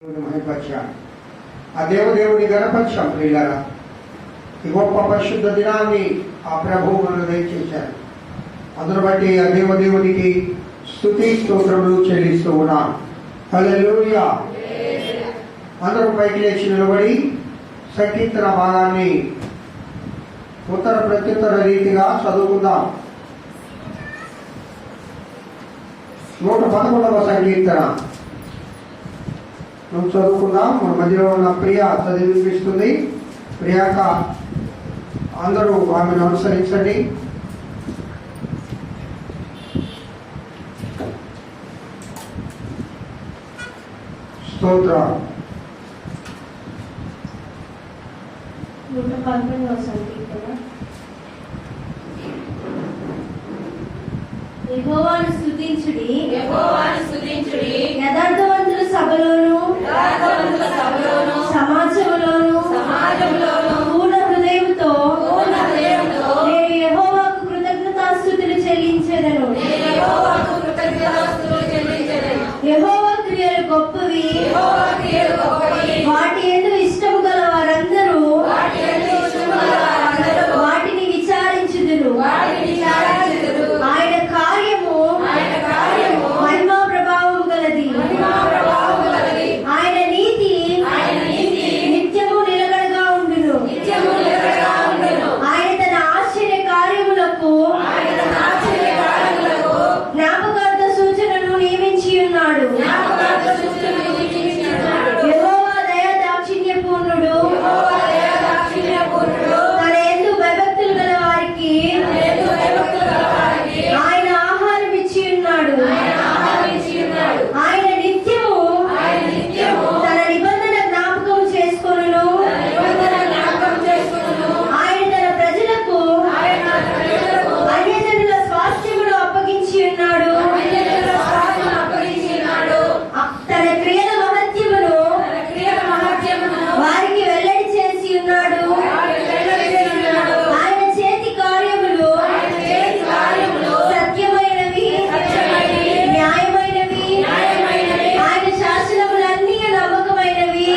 ఆ దేవుని గణపరిచాం ప్రియులారా. ఈ గొప్ప పరిశుద్ధ దినాన్ని ఆ ప్రభువు మనకు దయచేశారు. అందును బట్టి ఆ దేవునికి స్తుతి స్తోత్రములు చెల్లిస్తూ ఉన్నాను. హల్లెలూయా. అందరూ పైకి లేచి నిలబడి సంకీర్తన భాగాన్ని ఉత్తర ప్రత్యుత్తర రీతిగా చదువుకుందాం. 111వ సంకీర్తన మనం చదువుకుందాం. మన మధ్యలో ఉన్న ప్రియ చదివిపిస్తుంది. ప్రియాక అందరూ ఆమెను అనుసరించండి. స్తోత్రం. 111వ సంకీర్తన. యెహోవాను స్తుతించుడి, యథార్థవంతుల సభలోను సమాజములోను పూర్ణ హృదయముతో నేను యెహోవాకు కృతజ్ఞతాస్తుతులు చెల్లించెదను. యెహోవా క్రియలు గొప్పవి, వాటి యందు ఇష్టము గల వారందరూ వాటిని విచారించుదురు. ఆయన కార్యము మహిమా ప్రభావము గలది. ఆయన నీతి నిత్యము నిలకడగా ఉండును. ఆయన తన ఆశ్చర్య కార్యములకు జ్ఞాపకార్థ సూచనను నియమించి ఉన్నాడు. యెహోవా దయా దాక్షిణ్య పూర్ణుడు, తన యందు భయభక్తులు గల వారికి ఆయన ఆహారం ఇచ్చి ఉన్నాడు. ఆయన నిత్యము తన నిబంధన జ్ఞాపకం చేసుకొనును. ఆయన తన ప్రజలకు అన్యజనుల స్వాస్థ్యమును అప్పగించి ఉన్నాడు. తన క్రియల మహత్యమును వారికి వెల్లడి చేసి ఉన్నాడు. ఆయన చేతి కార్యములు సత్యమైనవి, న్యాయమైనవి. ఆయన శాసనములన్నీ నమ్మకమైనవి,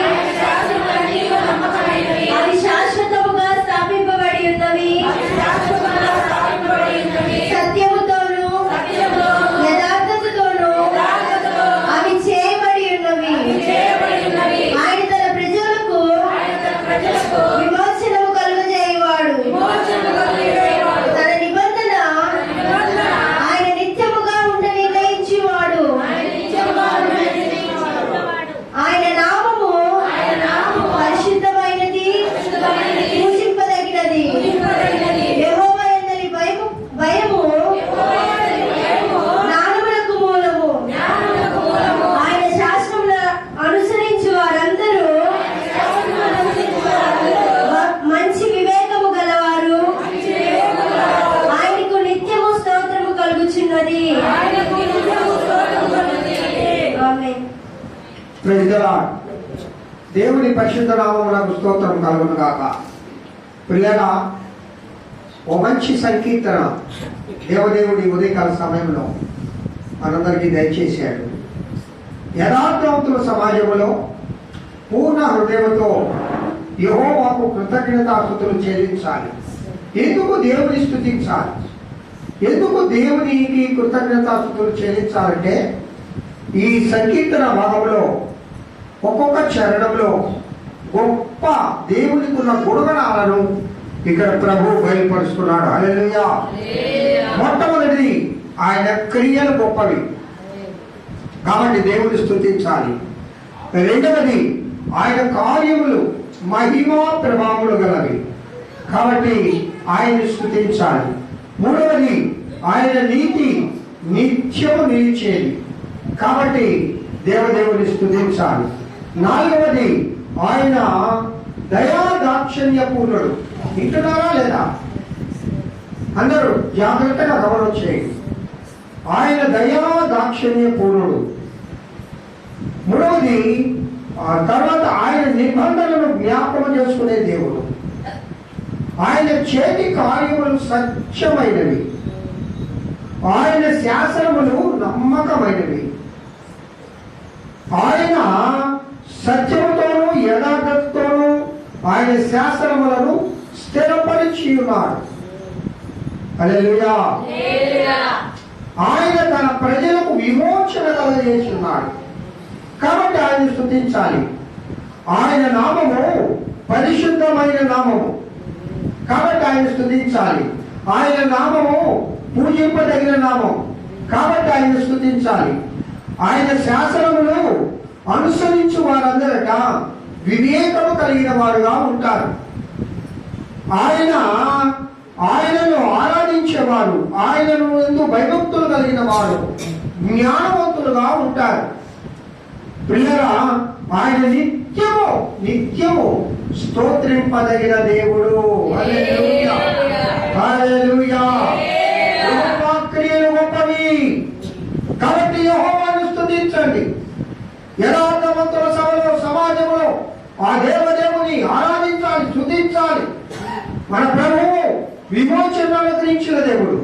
అవి శాశ్వతముగా స్థాపింపబడి ఉన్నవి. సత్యముతోను యథార్థతతోను అవి చేయబడి ఉన్నవి. ఆయన తన ప్రజలకు విమోచనము కలుగజేయువాడు. తన నిబంధన ఆయన నిత్యముగా ఉండ నిర్ణయించువాడు. ఆయన నామము పరిశుద్ధమైనది, పూజింపదగినది. యెహోవా యందలి భయము జ్ఞానములకు మూలము. ఆయన శాస్త్రముల అనుసరించు వారందరూ మంచి వివేకము గలవారు. ఆయనకు నిత్యము స్తోత్రము కలుగుచున్నది. ఆమేన్. Praise the lord. దేవుని పరిశుద్ధ నామమునకు స్తోత్రం కలుగును గాక. ప్రియులారా, ఓ మంచి సంకీర్తన దేవదేవుడి ఉదయకాల సమయంలో మనందరికీ దయచేశాడు. యథార్థవంతుల సమాజంలో పూర్ణ హృదయంతో యెహోవాకు కృతజ్ఞతాస్తుతులు చెల్లించాలి. ఎందుకు దేవుని స్తుతించాలి? ఎందుకు దేవునికి కృతజ్ఞతాస్తుతులు చెల్లించాలంటే ఈ సంకీర్తన భాగంలో ఒక్కొక్క చరణంలో గొప్ప దేవునికి ఉన్న గుణగణాలను ఇక్కడ ప్రభు బయలుపరుస్తున్నాడు. హల్లెలూయా. మొట్టమొదటిది ఆయన క్రియలు గొప్పవి కాబట్టి దేవుని స్తుతించాలి. రెండవది ఆయన కార్యములు మహిమా ప్రభావములు గలవి కాబట్టి ఆయన్ని స్తుతించాలి. మూడవది ఆయన నీతి నిత్యము నిలిచేది కాబట్టి దేవుని స్తుతించాలి. నాలుగవది ఆయన దయా దాక్షిణ్య పూర్ణుడు. వింటున్నారా లేదా? అందరూ జాగ్రత్తగా గమనం చేయండి. ఆయన దయా దాక్షిణ్య పూర్ణుడు. మూడవది తర్వాత ఆయన నిబంధనలను జ్ఞాపకం చేసుకునే దేవుడు. ఆయన చేతి కార్యములు సత్యమైనవి, ఆయన శాసనములు నమ్మకమైనవి. ఆయన సత్యముతోనూ యథార్థతతోనూ ఆయన శాసనములను స్థిరపరిచి ఉన్నాడు. హల్లెలూయా. ఆయన తన ప్రజలకు విమోచన కలుగజేస్తున్నాడు. కాబట్టి ఆయన స్తుతించాలి. ఆయన నామము పరిశుద్ధమైన నామము కాబట్టి ఆయన స్తుతించాలి. ఆయన నామము పూజింపదగిన నామం కాబట్టి ఆయన స్తుతించాలి. ఆయన శాసనములు అనుసరించు వారందరట వివేకము కలిగిన వారుగా ఉంటారు. ఆయనను ఆరాధించేవారు, ఆయనను ఎందు భయభక్తులు కలిగిన వారు జ్ఞానవంతులుగా ఉంటారు. ప్రియరా, ఆయన నిత్యము స్తోత్రింపదగిన దేవుడు. హల్లెలూయా, హల్లెలూయా. యెహోవా క్రియలు గొప్పవి కాబట్టి యెహోవాను స్తుతించండి. యథార్థవంతుల సభలో సమాజంలో ఆ దేవదేవుని ఆరాధించాలి, స్తుతించాలి. మన ప్రభువు విమోచన అనుగ్రహించిన దేవుడు,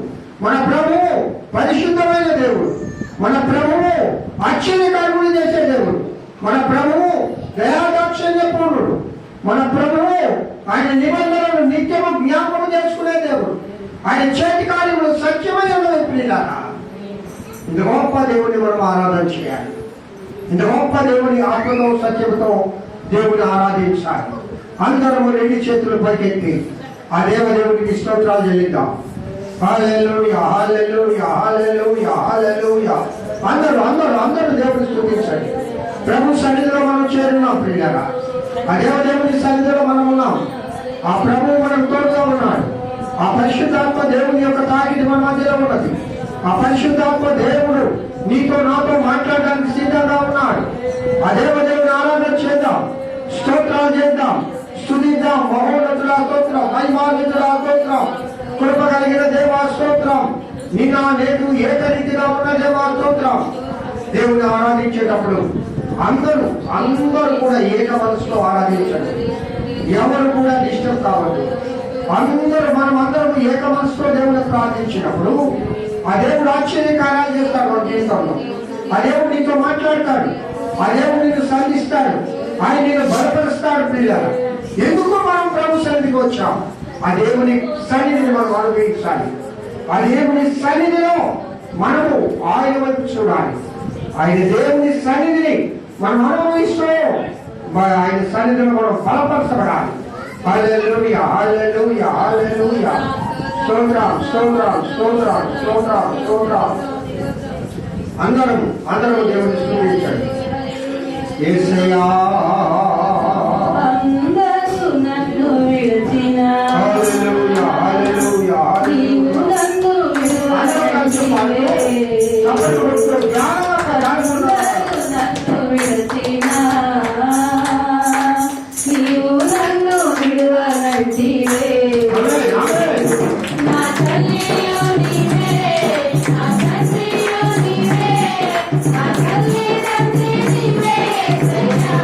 మన ప్రభువు పరిశుద్ధమైన దేవుడు, మన ప్రభువు ఆశ్చర్యకార్యములు చేసే దేవుడు, మన ప్రభువు దయాదాక్షిణ్య పూర్ణుడు, మన ప్రభువు ఆయన నిబంధనలను నిత్యము జ్ఞాపకం చేసుకునే దేవుడు. ఆయన చేతి కార్యములు సత్యమైన ప్రియులారా, ఇంత గొప్ప దేవుని మనం ఆరాధన చేయాలి. ఇంత గొప్ప దేవుని ఆత్మతో సత్యముతో దేవుని ఆరాధించాలి. అందరము రెండు చేతులు పైకెత్తి ఆ దేవదేవునికి స్తోత్రాలు చెల్లిద్దాం. హల్లెలూయా, హల్లెలూయా, హల్లెలూయా, హల్లెలూయా. అందరూ దేవుని స్తుతించండి. ప్రభు సన్నిధిలో మనం చేరున్నాం ప్రియులారా. ఆ దేవదేవుని సన్నిధిలో మనం ఉన్నాం. ఆ ప్రభువు మనం తోడుగా ఉన్నాడు. ఆ పరిశుద్ధాత్మ దేవుని యొక్క తాకిడి మన మధ్యలో ఉన్నది. ఆ పరిశుద్ధాత్మ దేవుడు నీతో నాతో మాట్లాడడానికి సిద్ధంగా ఉన్నాడు. ఆ దేవదేవుని ఆరాధన చేద్దాం, స్తోత్రాలు చేద్దాం, స్తుతిద్దాం. మహోన్నతుల స్తోత్రం, మహిమాన్వితుల స్తోత్రం, కృప కలిగిన దేవా స్తోత్రం, నిన్న నేడు ఏకరీతిగా ఉన్న దేవా స్తోత్రం. దేవుని ఆరాధించేటప్పుడు అందరూ కూడా ఏక మనసులో ఆరాధించండి. ఎవరు కూడా డిస్టర్బ్ కావద్దు. మనమందరం ఏక మనసులో దేవుని ప్రార్థించినప్పుడు ఆ దేవుడు ఆశ్చర్యకార్యాలు చేస్తాడు మన జీవితంలో. ఆ దేవుడు నీతో మాట్లాడతాడు. ఆ దేవుడు నిన్ను సాధిస్తాడు. ఆయన నిన్ను బలపరుస్తాడు. పిల్లలు ఎందుకు మనం ప్రభు సన్నిధికి వచ్చాం? ఆ దేవుని సన్నిధిని మనం అనుభవించాలి. ఆ దేవుని సన్నిధిలో మనము ఆయన వైపు చూడాలి. ఆయన దేవుని సన్నిధిని మనం అనుభవిస్తూ ఆయన సన్నిధిలో మనం బలపరచబడాలి. హల్లెలూయా, హల్లెలూయా, హల్లెలూయా. స్తోత్రం, స్తోత్రం, స్తోత్రం, స్తోత్రం, స్తోత్రం. అందరూ దేవుని స్తుతించండి. యేసయ్యా, అందరూ నన్ను విడిచిన హల్లెలూయా, హల్లెలూయా, నీవు నన్ను విడువనంటివే. అందరూ నన్ను విడిచిన నీవు నన్ను విడువనంటివే. నా తల్లియు నీవే, నా తండ్రియు నీవే, నా తల్లి తండ్రి నీవే యేసయ్యా.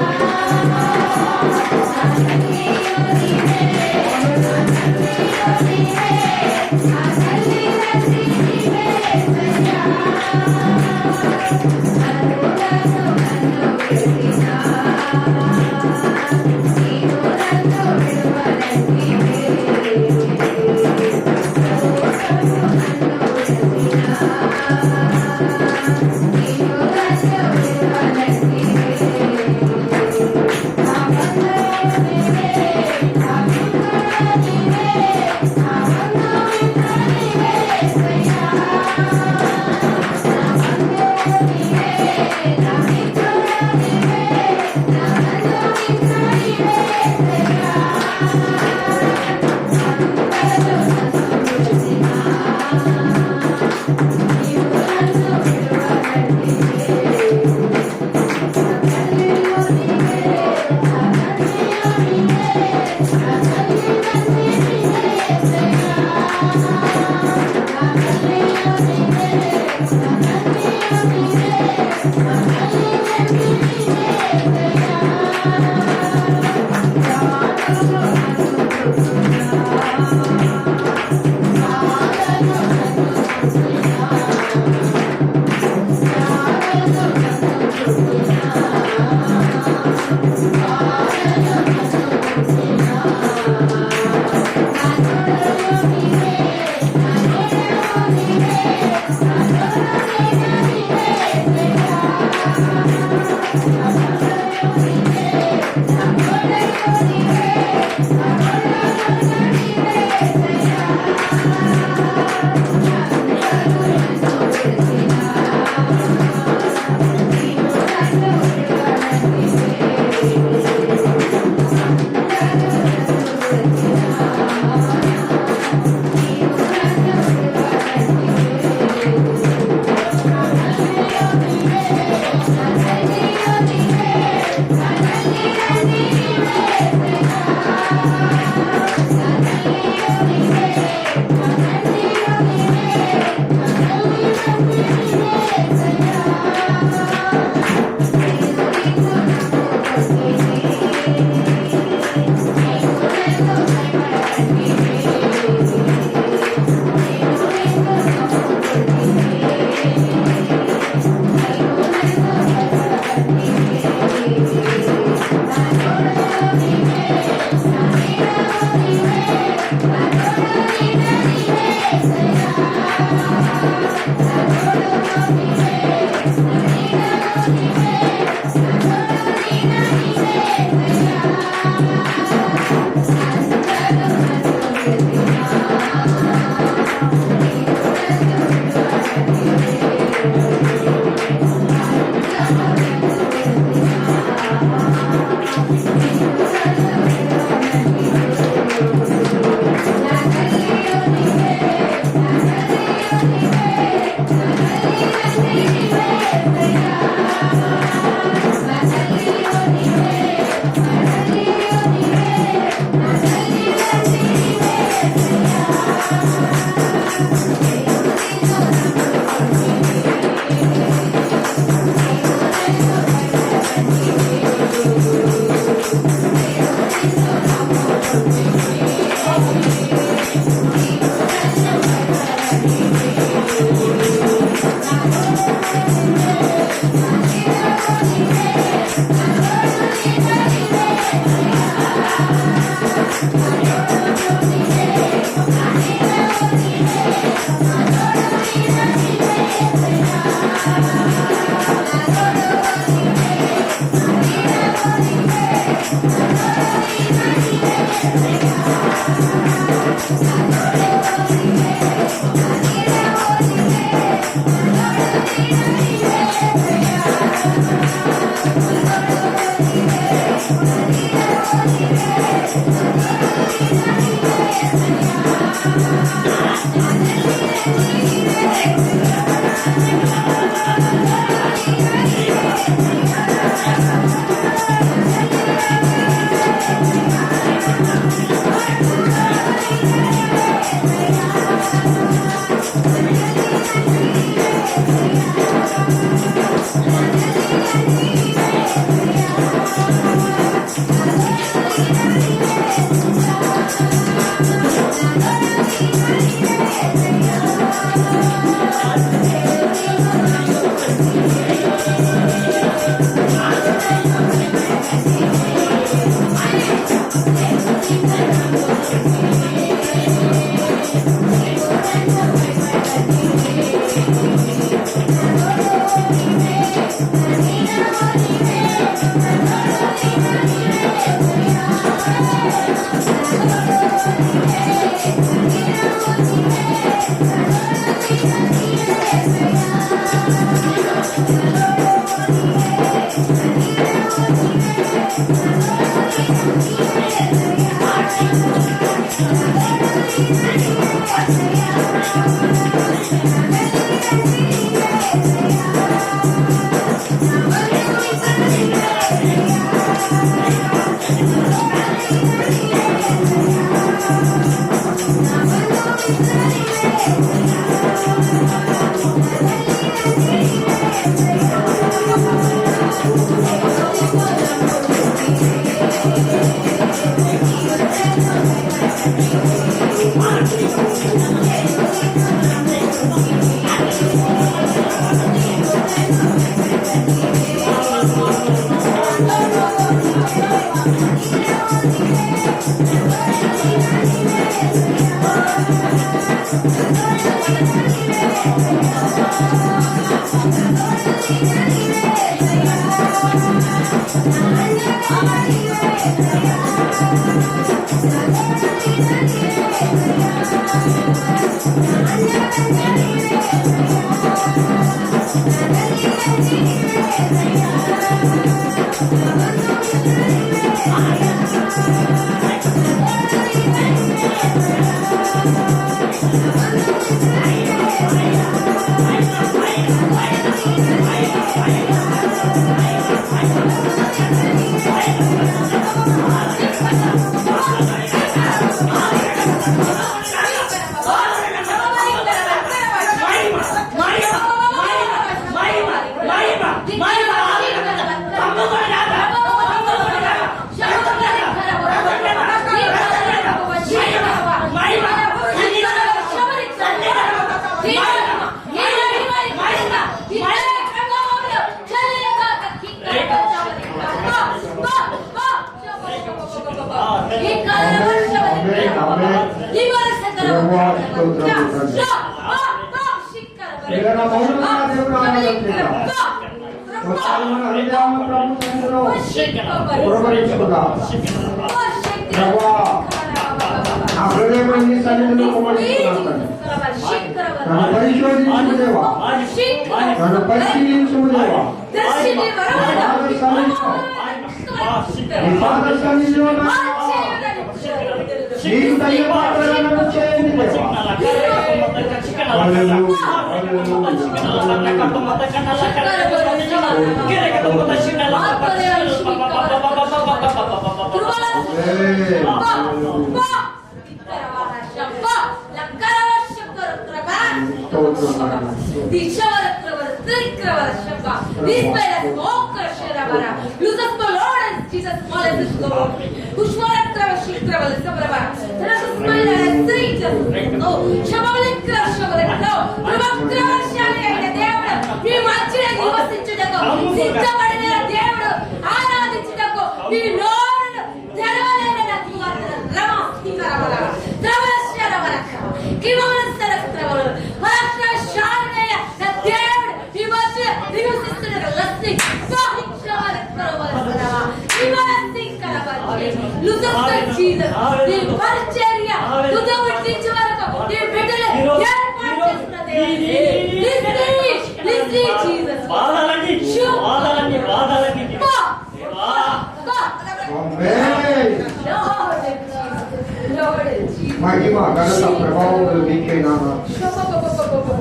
మహిమ ఘనత ప్రభావములు మీకేనా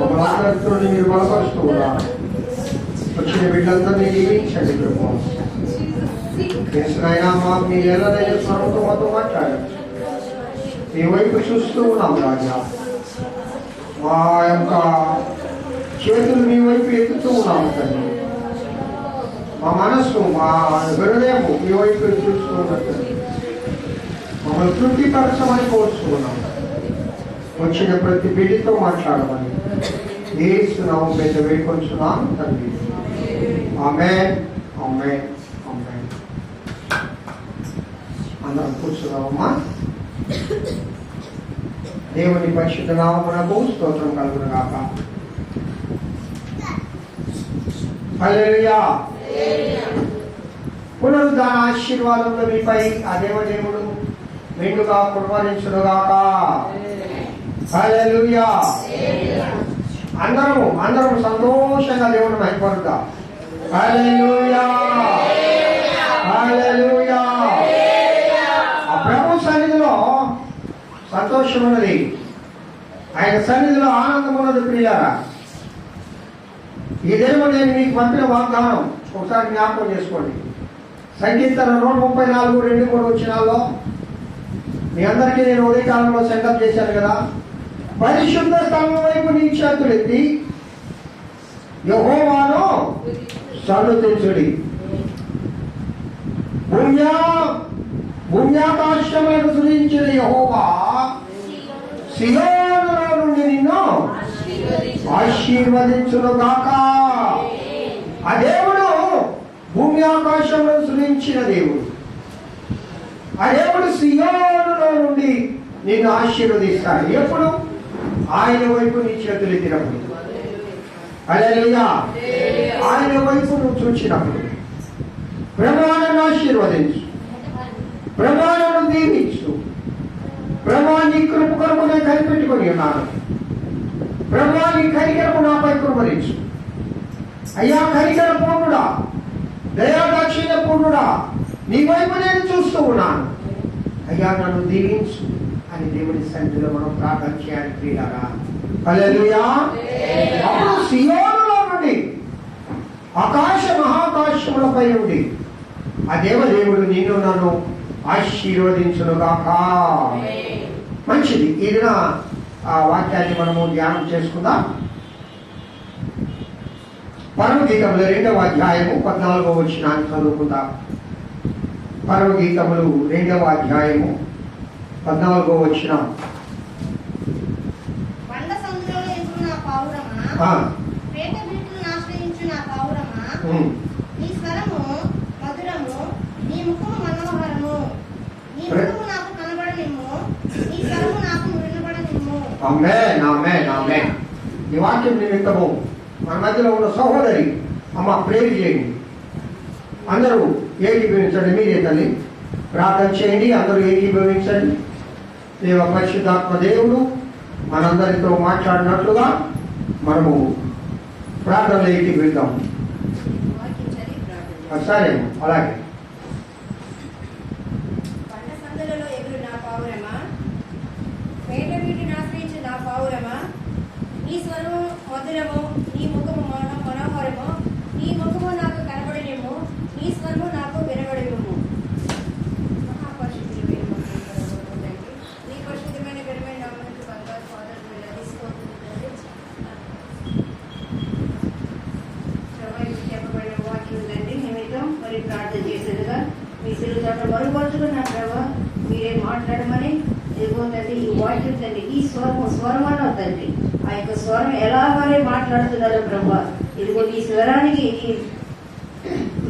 మమ్మల్ని మీరు బలపరుస్తూ వచ్చిన బిడ్డలందరినీ దీవించండి ప్రభావం చేసినైనా మాకు మీరు ఎలాగైనా స్వరంతో మాతో మాట్లాడండి మీ వైపు చూస్తూ ఉన్నాం రాజా మా యొక్క చేతులు మీ వైపు ఎత్తుతూ ఉన్నాము తండ్రి మా మనస్సు మా హృదయము మీ వైపు చూస్తూ ఉన్నట్టు మమ్మల్ని తృప్తిపరచమని కోరుచుకున్నాం వచ్చిన ప్రతి బిడ్డతో మాట్లాడమని ఏసునామం పెద్ద వేడుకొంచున్నాం తండ్రి ఆమేన్ ఆమేన్ ఆమేన్. అందరం కూర్చున్నామమ్మా. దేవుని పరిశుద్ధ నామమునకు స్తోత్రం కలుగును గాక. హల్లెలూయా. పునరుద్ధాన ఆశీర్వాదంలో మీపై ఆ దేవదేవుడు మెండుగా కుర్మరించునుగాక. హల్లెలూయా. అందరము సంతోషంగా దేవుని మహిమపరుద్దాం. హల్లెలూయా హల్లెలూయా సంతోషం ఉన్నది, ఆయన సన్నిధిలో ఆనందం ఉన్నది. ప్రియులారా, ఇదేమో నేను మీకు పంపిన వాగ్దానం ఒకసారి జ్ఞాపకం చేసుకోండి. సంకీర్తన 134, 2-3 వచనాల్లో మీ అందరికీ నేను ఉదయకాలంలో సెంటప్ చేశాను కదా. పరిశుద్ధ స్థలం వైపు నీ చేతులెత్తి యెహోవాను సన్నుతించుడి. భూమ్యాకాశములను సృజించిన యెహోవా సియోనులో నుండి నిన్ను ఆశీర్వదించును గాక. ఆ దేవుడు భూమి ఆకాశములను సృజించిన దేవుడు. ఆ దేవుడు సియోనులో నుండి నిన్ను ఆశీర్వదిస్తాడు. ఎప్పుడు? ఆయన వైపు నీ చేతులు ఎత్తినప్పుడు. హల్లెలూయా. ఆయన వైపు నువ్వు చూచినప్పుడు ప్రమాణాన్ని ఆశీర్వదించు, ప్రమాణాన్ని దీవించు. ప్రమాణి కృప కొరకు నేను కనిపెట్టుకొని ఉన్నాను. ప్రమాణి కనికరము నాపై కృపరించు. అయ్యా కనికర పూర్ణుడా, దయాదాక్షిణ్య పూర్ణుడా, నీ వైపు నేను చూస్తూ ఉన్నాను. అయ్యా నన్ను దీవించు అని దేవుని సన్నిధిలో మనం ప్రార్థన చేయాలి. ప్రియులారా, హల్లెలూయా. అప్పుడు సియోనులో నుండి ఆకాశ మహాకాశములపై నుండి ఆ దేవదేవుడు నిన్ను నన్ను ఆశీర్వదించునుగాక. మంచిది. ఇది ఆ వాక్యాన్ని మనము ధ్యానం చేసుకుందాం. పరమగీతములు 2వ అధ్యాయము 14వ వచనాన్ని చదువుకుందాం. పరమగీతములు 2వ అధ్యాయము 14వ వచనం. నీ స్వరము మధురము, నీ ముఖము మనోహరము, నీ ముఖము నాకు కనబడనిమ్ము, నీ స్వరము నాకు వినబడనిమ్ము. ఆమేన్, ఆమేన్, ఆమేన్. ఈ వాక్యం నిమిత్తము మన మధ్యలో ఉన్న సహోదరి అమ్మ ప్రేర్ చేయండి. అందరూ ఏకీభవించండి. మీరే తల్లి ప్రార్థన చేయండి. అందరూ ఏకీభవించండి. దేవ పరిశుద్ధాత్మ దేవుడు మనందరితో మాట్లాడినట్లుగా మనము ప్రార్థనలో ఏకీభవిద్దాం. సరే, అలాగే. పంట సందులలో ఎగురు నా పావురమా, పేట వీటిని ఆశ్రయించు నా పావురమా, నీ స్వరము మధురము, నీ ముఖము మనోహరము, నీ ముఖము నాకు కనబడనిమ్ము, నీ స్వరము నాకు వినబడనిమ్ము. మహాపరిశుద్ధుడు నీ పరిశుద్ధమైన ఘనమైన నామమునకు బంగారు పాదాలు వేలాడదీసుకోవద్దు. చెప్పబడిన వాక్యం ఉందండి. నిమిత్తం మరి ప్రార్థన చేసేదిగా మీ శిలువ చాట మరుగుపరుచుకున్న ప్రభావ మీరే మాట్లాడమని ఇదిగోందండి. ఈ వాక్యం తండ్రి, ఈ స్వరం అన్న తండ్రి, ఆ యొక్క స్వరం ఎలా మరి మాట్లాడుతున్నారో ప్రభావ, ఇదిగో ఈ స్వరానికి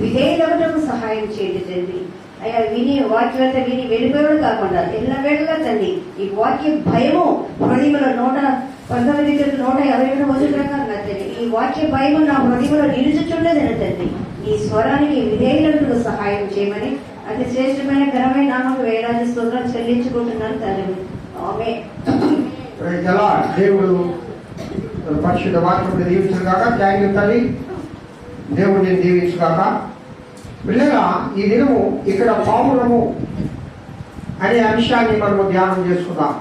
విధేయులకు సహాయం చేయండి తండ్రి. అయ్యా విని వాక్యం అంతా విని వెళ్ళిపోవడం కాకుండా ఎల్లవేళగా తండ్రి ఈ వాక్యం భయము హృదయంలో 119 ప్రకారం తండ్రి ఈ వాక్య భయము నా హృదయంలో నిలుచుచుండేది తండ్రి. ఈ స్వరానికి విధేయులకు సహాయం చేయమని అతి శ్రేష్టమైన ఘనమైన నామకు వేలాది స్తోత్రాలు చెల్లించుకుంటున్నాను తండ్రి. ఆమేన్. దేవుడు పరిశుద్ధ వాక్యం దీవించుగాక. థ్యాంక్ యూ తల్లి. దేవుడిని దీవించుగాక. పిల్లగా ఈ దినము ఇక్కడ పావురము అనే అంశాన్ని మనము ధ్యానం చేసుకుందాం.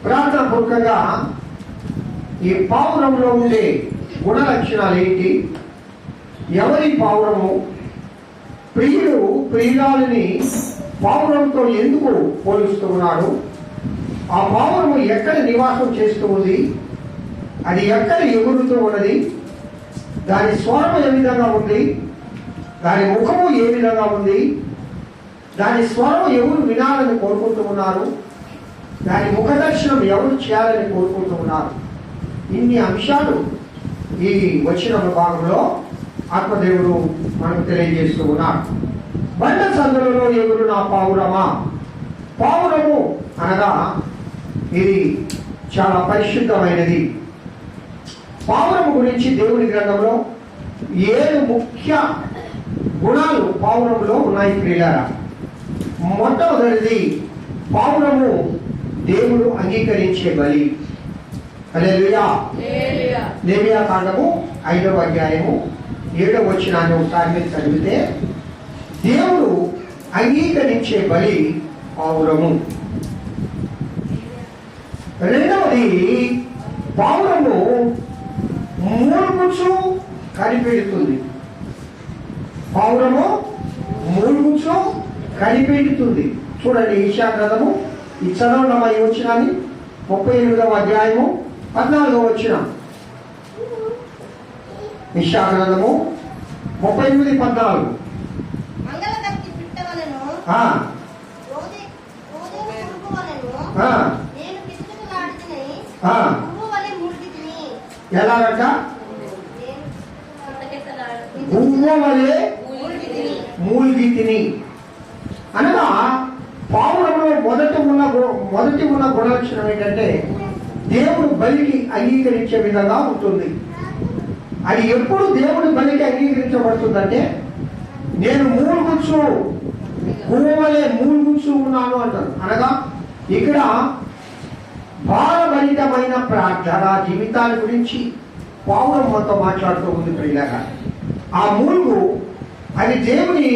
ప్రార్థన పూర్వకంగా ఈ పావురంలో ఉండే గుణ లక్షణాలు ఏంటి, ఎవరి పావురము, ప్రియుడు ప్రియురాలిని పావురంతో ఎందుకు పోలుస్తూ ఉన్నాడు, ఆ పావురము ఎక్కడ నివాసం చేస్తూ ఉంది, అది ఎక్కడ ఎగురుతూ ఉన్నది, దాని స్వరం ఏ విధంగా ఉంది, దాని ముఖము ఏ విధంగా ఉంది, దాని స్వరం ఎవరు వినాలని కోరుకుంటూ ఉన్నారు, దాని ముఖ దర్శనం ఎవరు చేయాలని కోరుకుంటూ ఉన్నారు. ఇన్ని అంశాలు ఈ వచ్చిన భాగంలో ఆత్మదేవుడు మనకు తెలియజేస్తూ ఉన్నాడు. బండ సందులలో ఎగురు నా పావురమా. పావురము అనగా ఇది చాలా పరిశుద్ధమైనది. పావురము గురించి దేవుని గ్రంథంలో 7 ముఖ్య గుణాలు పావురములో ఉన్నాయి ప్రియులారా. మొట్టమొదటిది పావురము దేవుడు అంగీకరించే బలి. హల్లెలూయా. లేవియా కాండము 5వ అధ్యాయము 7వ వచనాన్ని ఒకసారి మీరు చదివితే దేవుడు అంగీకరించే బలి పావురము. రెండవది పావురము మూలుగుచ్చు కనిపెడుతుంది. పావురము మూలుగుచ్చు కనిపెడుతుంది. చూడండి యెషయా గ్రంథము ఈ చదవడం ఈ వచ్చినాన్ని 38వ అధ్యాయము 14వ వచనం. యెషయా గ్రంథము 38:14. మంగళకత్తి పిట్టవలెను, ఆ, ఓదేవు పురుగు వలెను, ఆ, నేను కిచకిచలాడుచుని ఆ. పువ్వు వలె మురికితిని. ఎలాగంట? నేను గువ్వ వలె మురికితిని. మూల్గితిని అనగా పావురంలో మొదటి ఉన్న గుణలక్షణం ఏంటంటే దేవుడు బలికి అంగీకరించే విధంగా ఉంటుంది. అది ఎప్పుడు దేవుడి బలికి అంగీకరించబడుతుందంటే నేను మూలుగుచ్చు గువ్వలే మూలుగుచ్చు ఉన్నాను అంటారు. అనగా ఇక్కడ భారభరితమైన ప్రార్థన జీవితాల గురించి పావురం మనతో మాట్లాడుతూ ఉంది. ప్రియులారా, ఆ మూలుగు అది దేవుని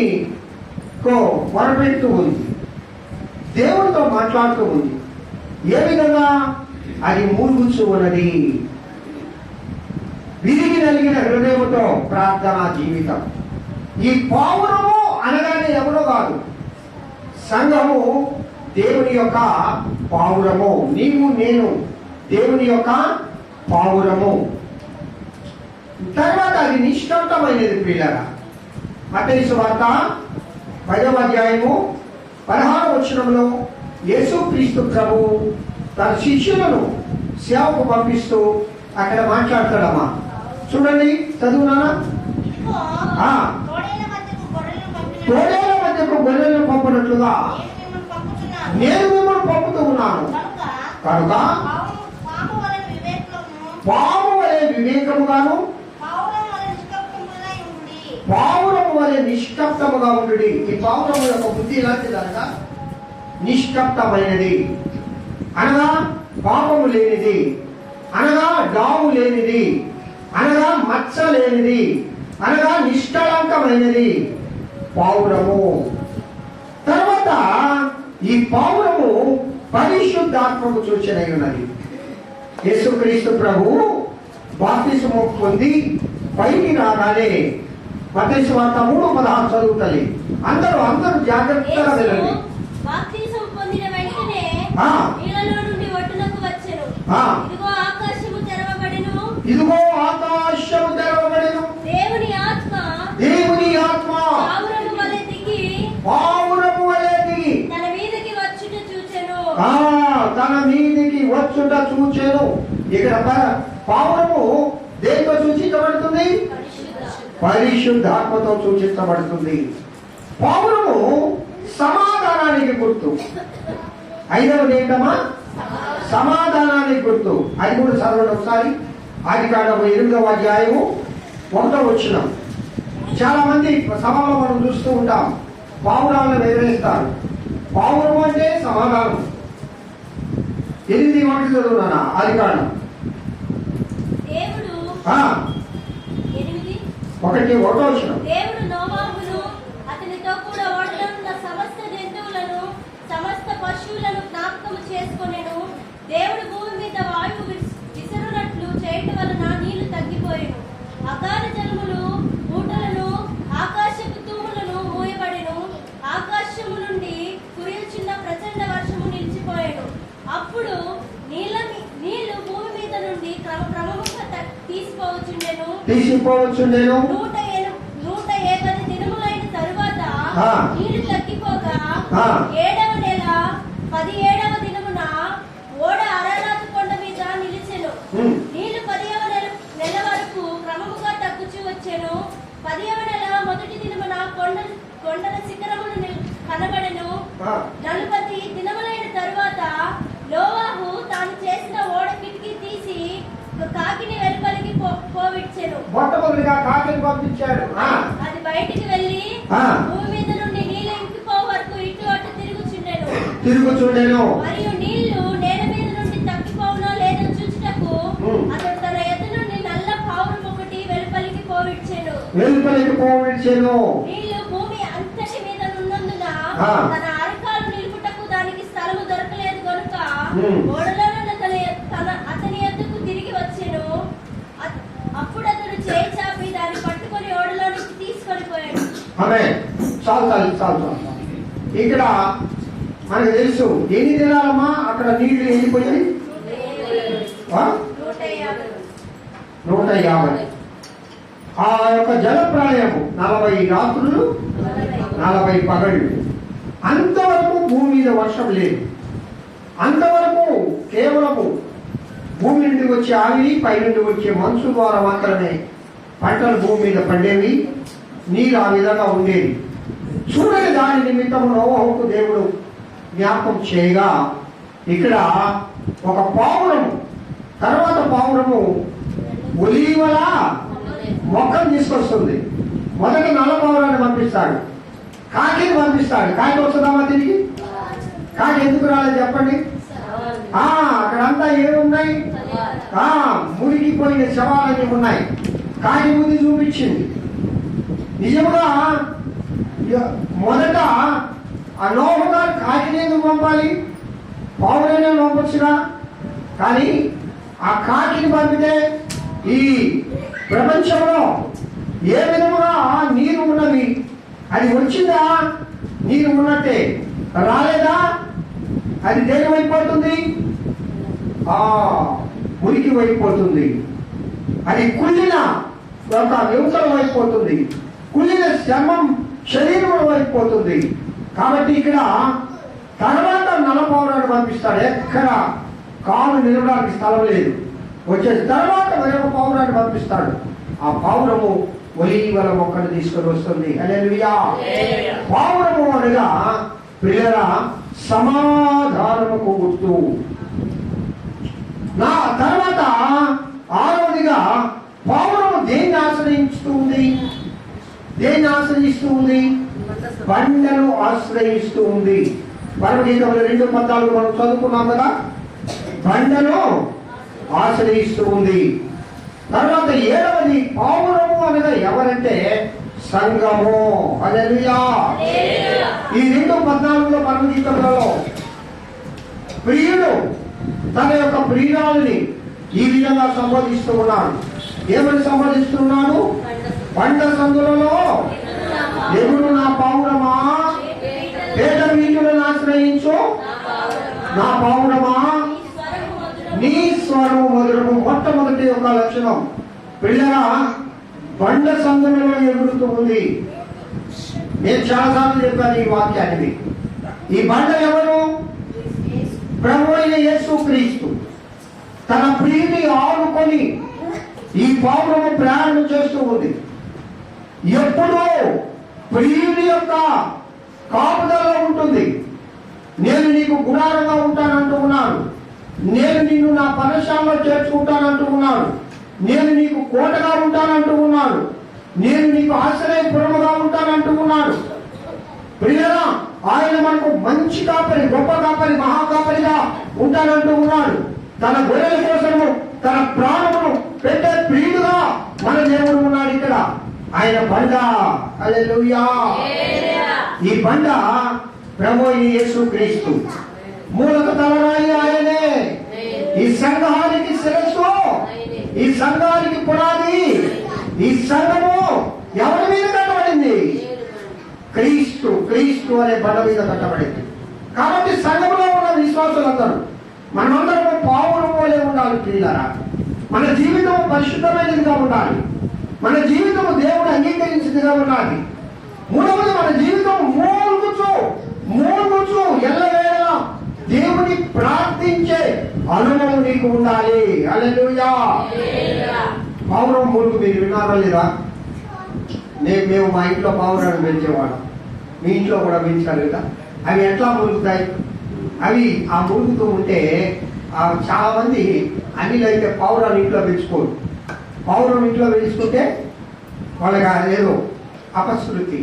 మొరపెడుతూ ఉంది, దేవుడితో మాట్లాడుతూ ఉంది. ఏ విధంగా అది మూలుగుచ్చు ఉన్నది? విరిగి నలిగిన హృదయంతో ప్రార్థనా జీవితం. ఈ పావురము అనగానే ఎవరో కాదు, సంఘము దేవుని యొక్క పావురము. నీవు నేను దేవుని యొక్క పావురము. తర్వాత అది నిష్కపటమైనది. ప్రియులారా, మత్తయి సువార్త 10వ అధ్యాయము 16వ వచనంలో యేసుక్రీస్తు ప్రభువు తన శిష్యులను సేవకు పంపిస్తూ అక్కడ మాట్లాడతాడమ్మా. చూడండి, చదువునానా? ఇదిగో, ఆ. తోడేళ్ల మధ్యకు గొర్రెలను పంపినట్లు తోడేళ్ల మధ్యకు గొర్రెలను పంపినట్లుగా నేను మిమ్మల్ని పంపుచున్నాను. నేను మిమ్మల్ని పంపుతూ ఉన్నాను. కనుక పాము వలె వివేకులను, పాము వలె వివేకముగాను పావురం వలె నిష్కపటముగా ఉండుడి. పావురము వలె నిష్కప్తముగా ఉండుడి. ఈ పావురము యొక్క బుద్ధి ఎలాంటిదనగా నిష్కప్తమైనది, అనగా పాపము లేనిది, అనగా డాము లేనిది, అనగా మచ్చ లేనిది, అనగా నిష్కళంకమైనది పావురము. తర్వాత ఈ పావురము పరిశుద్ధాత్మకు సూచనై ఉన్నది. యేసుక్రీస్తు ప్రభు బాప్తిసము పొంది పైకి రాగానే మత్తయి సువార్త 3:16 చదువుతుంది. అందరూ జాగ్రత్తగా వెళ్ళండి. బాప్తిసం పొందిన వెంటనే ఆ. నీళ్ళలో నుండి ఒడ్డునకు వచ్చెను. ఆ. ఇదిగో ఆకాశము తెరవబడెను. ఇదిగో ఆకాశము తెరవబడెను. దేవుని ఆత్మ పావురము వలె దిగి పావురము వలె దిగి తన మీదకి వచ్చుట చూచెను. తన మీదికి వచ్చుట చూచెను. ఇక్కడ పావురము దేనితో సూచించబడుతుంది? పరిశుద్ధాత్మతో సూచించబడుతుంది. పావురము సమాధానానికి గుర్తు. 5వది ఏంటమ్మా? సమాధానానికి గుర్తు. అది కూడా చదవండి ఒకసారి. ఆదికాండము 8వ అధ్యాయము 1వ వచనం. చాలా మంది సభలో మనం చూస్తూ ఉంటాం, పావురాలను ఎదిరేస్తారు. పావురం అంటే సమాధానం. 8:1 చదువునా? ఆదికాండం దేవుడు 1:1 వచనం. దేవుడు నోవాహును అతనితో కూడా ఓడలో సమస్త జంతువులను సమస్త పశువులను జ్ఞాపకము చేసుకొనెను. దేవుడు భూమి మీద వాయువు విసరునట్లు చేయటం వలన నీళ్లు తగ్గిపోయెను. అగాధ జలములు ఊటలను ఆకాశపు తూములను మూయబడెను. ఆకాశము నుండి కురియుచున్న ప్రచండ వర్షము నిలిచిపోయెను. అప్పుడు నీళ్లు భూమి మీద నుండి క్రమముగా తీసిపోవచ్చుండెను. 180 దినములైన తరువాత నీళ్లు తగ్గిపోగా 7వ నెల 17వ దినమున ఓడ అరారాతు కొండ మీద నిలిచెను. నీళ్లు 10వ నెల వరకు క్రమముగా తగ్గుచూ వచ్చెను. 10వ నెల మొదటి దినమున కొండల శిఖరములు కనబడెను. 40 దినములైన తరువాత నోవాహు తాను చేసిన ఓడ కిటికీ తీసి కాకిని వెలుపలికి పోవిడ్చెను. మొట్టమొదటిగా కాకిని పంపించాడు. అది బయటికి వెళ్లి భూమి మీద నుండి నీళ్ళు ఇంకిపో వరకు ఇటు అటు తిరుగుచుండెను. మరియు నీళ్లు నేల మీద నుండి తగ్గిపోవునో లేదో చూచుటకు అతడు తన ఎద్దు నుండి నల్ల పావురం ఒకటి వెలుపలికి పోవిడ్చెను. నీళ్లు భూమి అంతటి మీద నున్నందున తన అరకాలు నిలుపుటకు దానికి స్థలము దొరకలేదు కనుక ఓడలో ఉన్న తన ఆమె చాలు. ఇక్కడ మనకు తెలుసు ఎన్ని దినాలమ్మా అక్కడ నీళ్లు వెళ్ళిపోయాయి? 150. ఆ యొక్క జల ప్రళయము 40 రాత్రులు 40 పగళ్ళు. అంతవరకు భూమి మీద వర్షం లేదు. అంతవరకు కేవలము భూమి నుండి వచ్చే ఆవిరి, పై నుండి వచ్చే మంచు ద్వారా మాత్రమే పంటలు భూమి మీద పండేవి, నీరు ఆ విధంగా ఉండేది. చూడని దాని నిమిత్తము నోవహుకు దేవుడు జ్ఞాపకం చేయగా ఇక్కడ ఒక పావురము, తర్వాత పావురము ఒలీవల మొక్కను తీసుకొస్తుంది. మొదట నల్ల పావురాన్ని పంపిస్తాడు, కాకిని పంపిస్తాడు. కాకి వస్తుందామా తిరిగి? కాకి ఎందుకు రాలేదు చెప్పండి? అక్కడంతా ఏమున్నాయి? మురిగిపోయిన శవాలన్నీ ఉన్నాయి. కాకి ముందు చూపించింది. నిజముగా మొదట ఆ నోహు గారు కాకిని ఎందుకు పంపాలి? పావురైనా పంపొచ్చుగా. కానీ ఆ కాకిని పంపితే ఈ ప్రపంచంలో ఏ విధముగా నీరు ఉన్నది, అది వచ్చిందా? నీరు ఉన్నట్టే. రాలేదా? అది దేని అయిపోతుంది? మురికి అయిపోతుంది. అది కుళ్ళిన ఒక వ్యవసాయం అయిపోతుంది, కుళ్ళిన శరీరం అయిపోతుంది. కాబట్టి ఇక్కడ తర్వాత నల్ల పావురాన్ని పంపిస్తాడు. ఎక్కడ కాలు నిలవడానికి స్థలం లేదు. వచ్చే తర్వాత మరొక పావురాన్ని పంపిస్తాడు. ఆ పావురము ఒలీవల మొక్కను తీసుకొని వస్తుంది. హల్లెలూయా. పావురము అనగా ప్రియరా సమాధానముకు గుర్తు. నా తర్వాత 6వదిగా పావురము దేన్ని ఆశ్రయిస్తూ ఉంది? దేన్ని ఆశ్రయిస్తూ ఉంది? బండను ఆశ్రయిస్తూ ఉంది. పరమగీతంలో 2:14 మనం చదువుకున్నాం కదా. బండను ఆశ్రయిస్తూ ఉంది. తర్వాత 7వది పావురము అనగా ఎవరంటే సంఘము. హల్లెలూయా. ఈ 2:14 పరమగీతంలో ప్రియుడు తన యొక్క ప్రియురాలిని ఈ విధంగా సంబోధిస్తూ ఉన్నాడు. ఏమని సంబోధిస్తున్నాడు? బండ సందులలో ఎగురు నా పావురమా, పేద వీధులను ఆశ్రయించు నా పావురమా, నీ స్వరము మధురము. మొట్టమొదటి యొక్క లక్షణం పిల్లరా బండ సందులలో ఎగురుతూ ఉంది. నేను చాలాసార్లు చెప్పాను ఈ వాక్యాన్ని. ఈ బండ ఎవరు? ప్రభు అయిన యేసుక్రీస్తు. తన ప్రియుని ఆనుకొని ఈ పావురము ప్రయాణం చేస్తూ ఉంది. ఎప్పుడూ ప్రియుని యొక్క కాపుదలలో ఉంటుంది. నేను నీకు గుడారంగా ఉంటానంటూ ఉన్నాను. నేను నిన్ను నా పరశాలలో చేర్చుకుంటానంటూ ఉన్నాను. నేను నీకు కోటగా ఉంటానంటూ ఉన్నాను. నేను నీకు ఆశ్రయపురముగా ఉంటానంటూ ఉన్నాడు. ప్రియరా ఆయన మనకు మంచి కాపరి, గొప్ప కాపరి, మహాకాపరిగా ఉంటానంటూ ఉన్నాడు. తన గొర్రెల కోసము తన ప్రాణమును పెట్టే ప్రియుడుగా మన దేవుడు ఉన్నాడు. ఇక్కడ ఆయన బండ. హల్లెలూయా. ఈ బండ ప్రభు యేసుక్రీస్తు. మూలకు తలరాయి ఆయనే. ఈ సంఘానికి శిరస్సు, ఈ సంఘానికి పునాది. ఈ సంఘము ఎవరి మీద కట్టబడింది? క్రీస్తు. క్రీస్తు అనే బండ మీద కట్టబడింది. కాబట్టి సంఘములో ఉన్న విశ్వాసులందరూ మనమందరము పావురం వలె ఉండాలి. ప్రియులారా మన జీవితం పరిశుద్ధమైనదిగా ఉండాలి. మన జీవితం దేవుడు అంగీకరించిందిగా ఉండాలి. మూడవది మన జీవితం మూలుగుచు ఎల్లవేళలా దేవుని ప్రార్థించే అనుభవం నీకు ఉండాలి. హల్లెలూయా. పావురం మూలుగు మీరు విన్నారా లేదా? మేము మా ఇంట్లో పావురాన్ని పెంచేవాళ్ళం. మీ ఇంట్లో కూడా పెంచారు కదా. అవి ఎట్లా మూలుగుతాయి? అవి ఆ మూలుగుతూ ఉంటే చాలా మంది అన్నిలు అయితే పావురాన్ని ఇంట్లో పెంచుకోరు. పావురం ఇంట్లో పెంచుకుంటే వాళ్ళకి ఏదో అపశృతి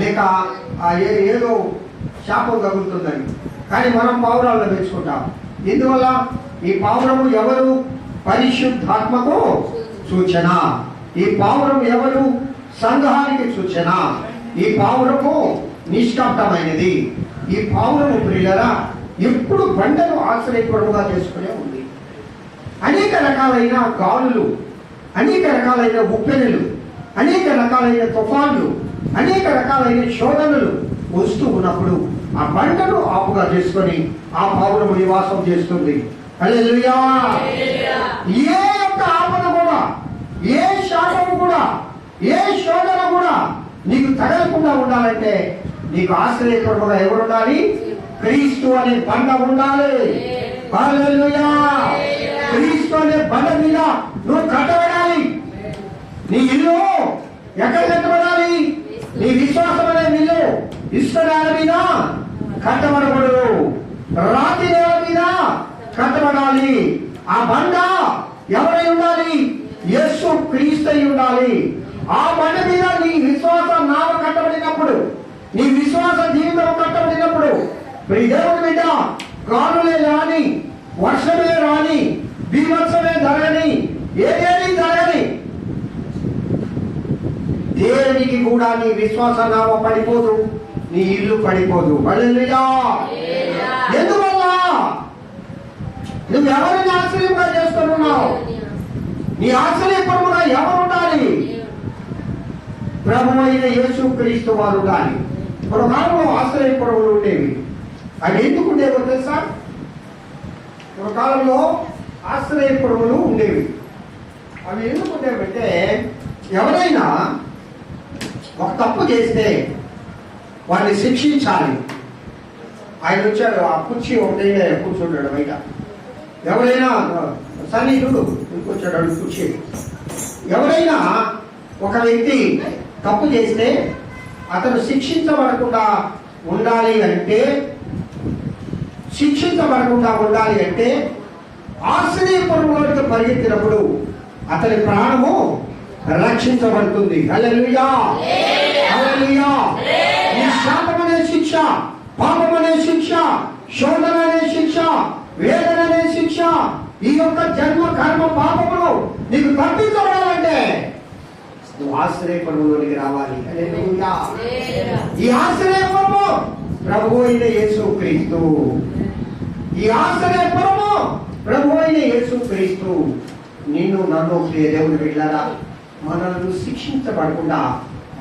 లేక ఏదో శాపం తగులుతుందని. కానీ మనం పావురాలను పెంచుకుంటాం. ఎందువల్ల? ఈ పావురము ఎవరు? పరిశుద్ధాత్మకు సూచన. ఈ పావురం ఎవరు? సంఘానికి సూచన. ఈ పావురము నిష్కపటమైనది. ఈ పావురము ప్రియులరా ఎప్పుడు బండను ఆశ్రయపురముగా చేసుకునే ఉంది. అనేక రకాలైన గాలులు, అనేక రకాలైన ఉప్పెనలు, అనేక రకాలైన తుఫాన్లు అనేక రకాలైన శోధనలు వస్తూ ఉన్నప్పుడు ఆ బండను ఆపుగా చేసుకొని ఆ పౌరము నివాసం చేస్తుంది. హల్లెలూయా. ఏ యొక్క ఆపద కూడా, ఏ శాపము కూడా, ఏ శోధన కూడా నీకు తగలకుండా ఉండాలంటే నీకు ఆశ్రయకరంగా ఎవరు ఉండాలి? క్రీస్తు అనే బండ ఉండాలి. హల్లెలూయా. క్రీస్తు అనే బండ మీద నువ్వు కట్టబడాలి. నీ ఇల్లు ఎక్కడ కట్టబడాలి? నీ విశ్వాసం అనే ఇల్లు ఇష్టడాల మీద కట్టబడకూడదు, రాతి నేల మీద కట్టబడాలి. ఆ బండ ఎవరై ఉండాలి? యేసు క్రీస్తు అయి ఉండాలి. ఆ బండ మీద నీ విశ్వాస నామ కట్టబడినప్పుడు, నీ విశ్వాస జీవితం కట్టబడినప్పుడు, ప్రియ దేవుని బిడ్డ, గాలులే రాని, వర్షమే రాని, బీభత్సమే జరగని, ఏదేది జరగని, దేవునికి కూడా నీ విశ్వాస నామ పడిపోదు, నీ ఇల్లు పడిపోదు. హల్లెలూయా. ఎందువల్ల? నువ్వు ఎవరిని ఆశ్రయంగా చేస్తున్నావు? నీ ఆశ్రయపరముగా ఎవరు ఉండాలి? ప్రభు అయిన యేసు క్రీస్తు వారు ఉండాలి. మన కాలంలో ఆశ్రయపరములు ఉండేవి. అవి ఎందుకు ఉండేవో తెలుసా? మన కాలంలో ఆశ్రయపరములు ఉండేవి. అవి ఎందుకు ఉండేవంటే, ఎవరైనా ఒక తప్పు చేస్తే వాడిని శిక్షించాలి. ఆయన వచ్చాడు, ఆ కుర్చీ ఒకటే కూర్చున్నాడు బయట. ఎవరైనా సన్నిధుడు ఇంకొచ్చాడు, అడు కుర్చీ. ఎవరైనా ఒక వ్యక్తి తప్పు చేస్తే అతను శిక్షించబడకుండా ఉండాలి అంటే ఆశ్రయపురంలోకి పరిగెత్తినప్పుడు అతని ప్రాణము రక్షించబడుతుంది. హల్లెలూయా. హల్లెలూయా. ఈ శాపం అనే శిక్ష, పాపం అనే శిక్ష, శోధన అనే శిక్ష, వేదన అనే శిక్ష, ఈ యొక్క జన్మ కర్మ పాపములు నీకు తప్పించబడాలంటే నువ్వు ఆశ్రయపురంలోనికి రావాలి. హల్లెలూయా. ఈ ఆశ్రయపురము ప్రభు అయిన యేసు క్రీస్తు. ఈ ఆశ్రయపురము ప్రభు అయిన యేసు క్రీస్తు. నిన్ను నన్ను ప్రియ దేవుని బిడ్డలారా, మనల్ని శిక్షించబడకుండా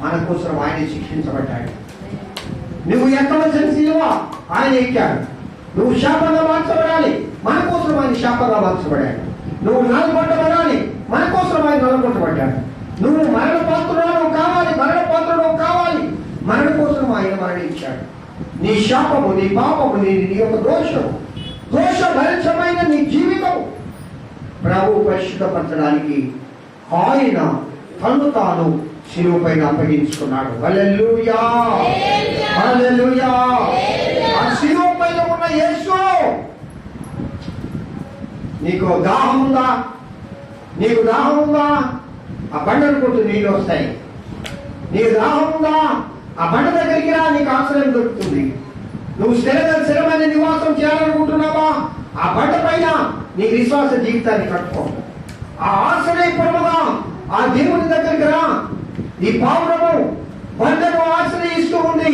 మన కోసం ఆయన శిక్షించబడ్డాడు. నువ్వు ఎక్కవలసిన శిలువ ఆయన ఎక్కాడు. నువ్వు శాపంగా మార్చబడాలి, మన కోసం ఆయన శాపంగా మార్చబడ్డాడు. నువ్వు నలగొట్టబడాలి, మన కోసం ఆయన నలగొట్టబడ్డాడు. నువ్వు మరణ పాత్రుడు కావాలి, మరణ కోసం ఆయన మరణించాడు. నీ శాపము, నీ పాపము, నీ యొక్క దోషభరితమైన నీ జీవితం ప్రభు పరిశుద్ధపరచడానికి ఆయన తను తాను శిలువ పైన అప్పగించుకున్నాడు. హల్లెలూయా. హల్లెలూయా. ఆ శిలువ పైన ఉన్న యేసు, నీకు దాహం ఉందా? ఆ బండను కొట్టు, నీళ్ళు వస్తాయి. నీకు దాహం ఉందా? ఆ బండ దగ్గరికి రా, నీకు ఆశ్రయం దొరుకుతుంది. నువ్వు స్థిరమైన నివాసం చేయాలనుకుంటున్నావా? ఆ బండ పైన నీ విశ్వాస జీవితాన్ని కట్టుకో. ఆ ఆశ్రయపురముగా ఆ దేవుని దగ్గరికి రా. ఈ పావురము బండను ఆశ్రయిస్తూ ఉంది,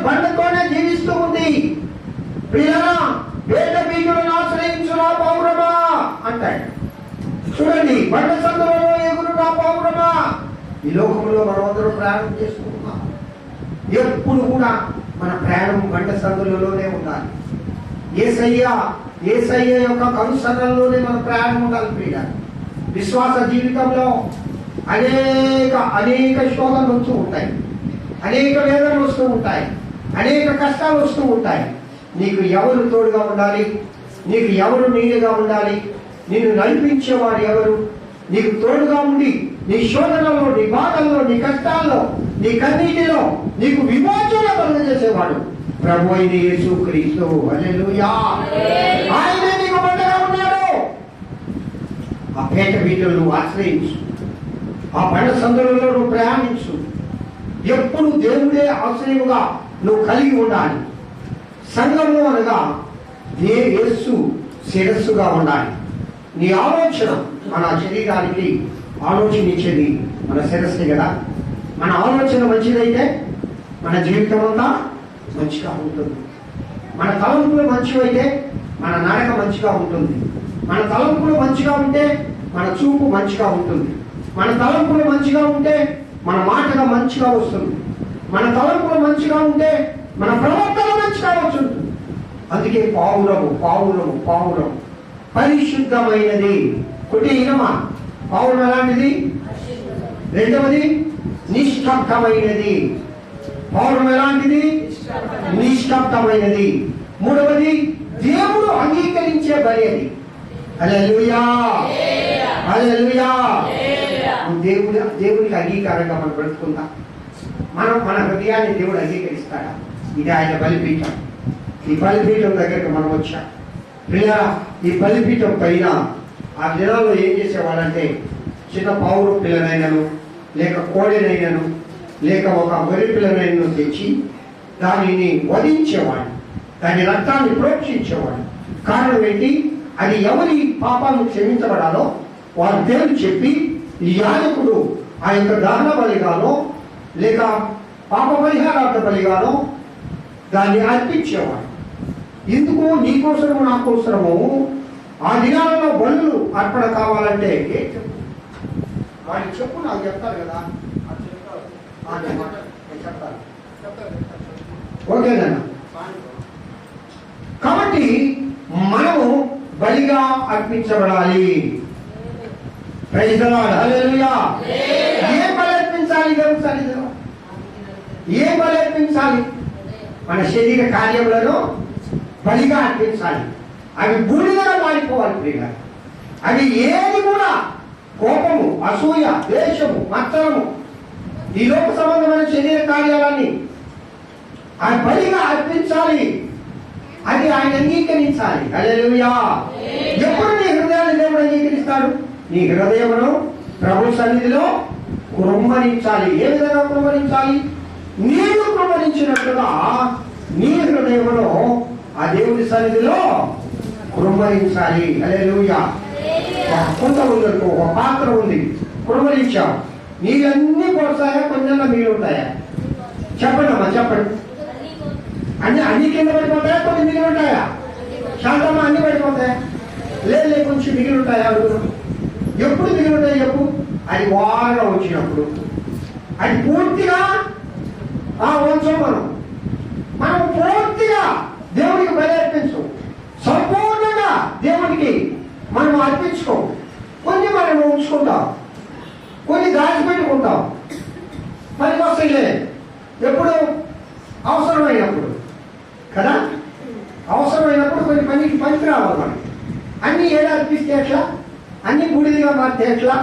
బండతోనే జీవిస్తూ ఉంది. ప్రియరా, వేద బీజులను ఆశ్రయించు నా పౌరమా అంటాడు. చూడండి, బండ సందులలో ఎగురు నా పౌరమా. ఈ లోకంలో మనం అందరూ ప్రయాణం చేసుకుంటున్నాం. ఎప్పుడు కూడా మన ప్రయాణం బండ సందులలోనే ఉండాలి. యేసయ్య యొక్క కనుసరణలోనే మన ప్రయాణం ఉండాలి. ప్రియ విశ్వాస జీవితంలో అనేక శోధనలు వస్తూ ఉంటాయి, అనేక వేదనలు వస్తూ ఉంటాయి, అనేక కష్టాలు వస్తూ ఉంటాయి. నీకు ఎవరు తోడుగా ఉండాలి? నీకు ఎవరు నీడగా ఉండాలి? నిన్ను నడిపించేవాడు ఎవరు? నీకు తోడుగా ఉండి నీ శోధనలో, నీ బాధల్లో, నీ కష్టాల్లో, నీ కన్నీటిలో నీకు విమోచన కలుగజేసేవాడు ప్రభు అయిన యేసు క్రీస్తు. హల్లెలూయా. ఆయనే నీకు బండగా ఉన్నాడు. ఆ పేట వీధులు నువ్వు ఆశ్రయించు, ఆ బండ సందులలో నువ్వు ప్రయాణించు. ఎప్పుడు దేవుడే ఆశ్రయముగా నువ్వు కలిగి ఉండాలి. సంఘము అనగా యేసు శిరస్సుగా ఉండాలి. నీ ఆలోచన, మన శరీరానికి ఆలోచన ఇచ్చేది మన శిరస్సు కదా. మన ఆలోచన మంచిదైతే మన జీవితం అంతా మంచిగా ఉంటుంది. మన తలంపులు మంచివైతే మన నడక మంచిగా ఉంటుంది. మన తలంపులు మంచిగా ఉంటే మన చూపు మంచిగా ఉంటుంది. మన తలంపులు మంచిగా ఉంటే మన మాటగా మంచిగా వస్తుంది. మన తలంపులు మంచిగా ఉంటే మన ప్రవర్తన మంచిగా వస్తుంది. అందుకే పావురము పరిశుద్ధమైనది. కొట్టి ఇనమా పావురం ఎలాంటిది? రెండవది నిష్కప్తమైనది. పావురం ఎలాంటిది? నిష్కప్తమైనది. మూడవది దేవుడు అంగీకరించే బలి అది. హల్లెలూయా, హల్లెలూయా. దేవునికి అంగీకారంగా మనం బ్రతుకుందాం. మన హృదయాన్ని దేవుడు అంగీకరిస్తాడా? ఇది ఆయన బలిపీఠం. ఈ బలిపీఠం దగ్గరకు మనం వచ్చాం. ప్రియులారా, ఈ బలిపీఠం పైన ఆ దినాల్లో ఏం చేసేవాడంటే చిన్న పావురు పిల్లనైనను లేక కోడెనైనను లేక ఒక గొర్రె పిల్లనైనను తెచ్చి దానిని వధించేవాడు, దాని రక్తాన్ని ప్రోక్షించేవాడు. కారణం ఏంటి? అది ఎవరి పాపాలను క్షమించబడాలో వారి దేవుడు చెప్పి ఈ యాజకుడు ఆ యొక్క దహన బలిగానో లేక పాప పరిహారార్థ బలిగానో దాన్ని అర్పించేవాడు. ఎందుకు? నీకోసరము నా కోసరము ఆ దినాలలో బలులు అర్పణ కావాలంటే వాడికి చెప్పు, నాకు చెప్తారు కదా, చెప్తారు. ఓకేనా? కాబట్టి మనము బలిగా అర్పించబడాలి. ప్రైజ్ ది లార్డ్, హల్లెలూయా. ఏ బలి అర్పించాలి దేవుని సన్నిధిలో? ఏ బలి అర్పించాలి? మన శరీర కార్యములను బలిగా అర్పించాలి. అవి బూడిదగా మారిపోవాలి ప్రియుల. అవి ఏది కూడా కోపము, అసూయ, ద్వేషము, మత్సరము, ఈ లోక సంబంధమైన శరీర కార్యాలన్నీ ఆ బలిగా అర్పించాలి. అది ఆయన అంగీకరించాలి. హల్లెలూయా. ఎప్పుడు నీ హృదయాన్ని దేవుడు అంగీకరిస్తాడు? నీ హృదయమును ప్రభు సన్నిధిలో కుమ్మరించాలి. ఏ విధంగా కుమ్మరించాలి? నీవు కుమ్మరించినట్లుగా నీ హృదయమును ఆ దేవుడి సన్నిధిలో కుమ్మరించాలి. హల్లెలూయా. ఒక కుండ ఉంది, ఒక పాత్ర ఉంది, కుమ్మరించాం. నీళ్ళన్నీ పోస్తాయా? కొంచెం నీళ్ళు ఉంటాయా? చెప్పండి అమ్మా, చెప్పండి. అన్ని కింద పడిపోతాయా? కొన్ని మిగిలి ఉంటాయా? శాంతమ్మా, అన్ని పడిపోతాయా? లేదు, కొంచెం మిగిలి ఉంటాయా? ఎప్పుడు మిగిలి ఉంటాయి చెప్పు? అది వారగా వచ్చినప్పుడు. అది పూర్తిగా ఉంచం. మనం పూర్తిగా దేవుడికి బలి అర్పించు. సంపూర్ణంగా దేవుడికి మనం అర్పించుకో. కొన్ని మనం ఉంచుకుంటాం, కొన్ని దాచిపెట్టుకుంటాం. పనికి వస్తాయిలే ఎప్పుడు అవసరమైనప్పుడు కదా. అవసరమైనప్పుడు కొన్ని పనికి రావాలి. మనకి అన్ని ఏడా అర్పిస్తే ఎట్లా? అన్ని బూడిదిగా మారితే ఎట్లా?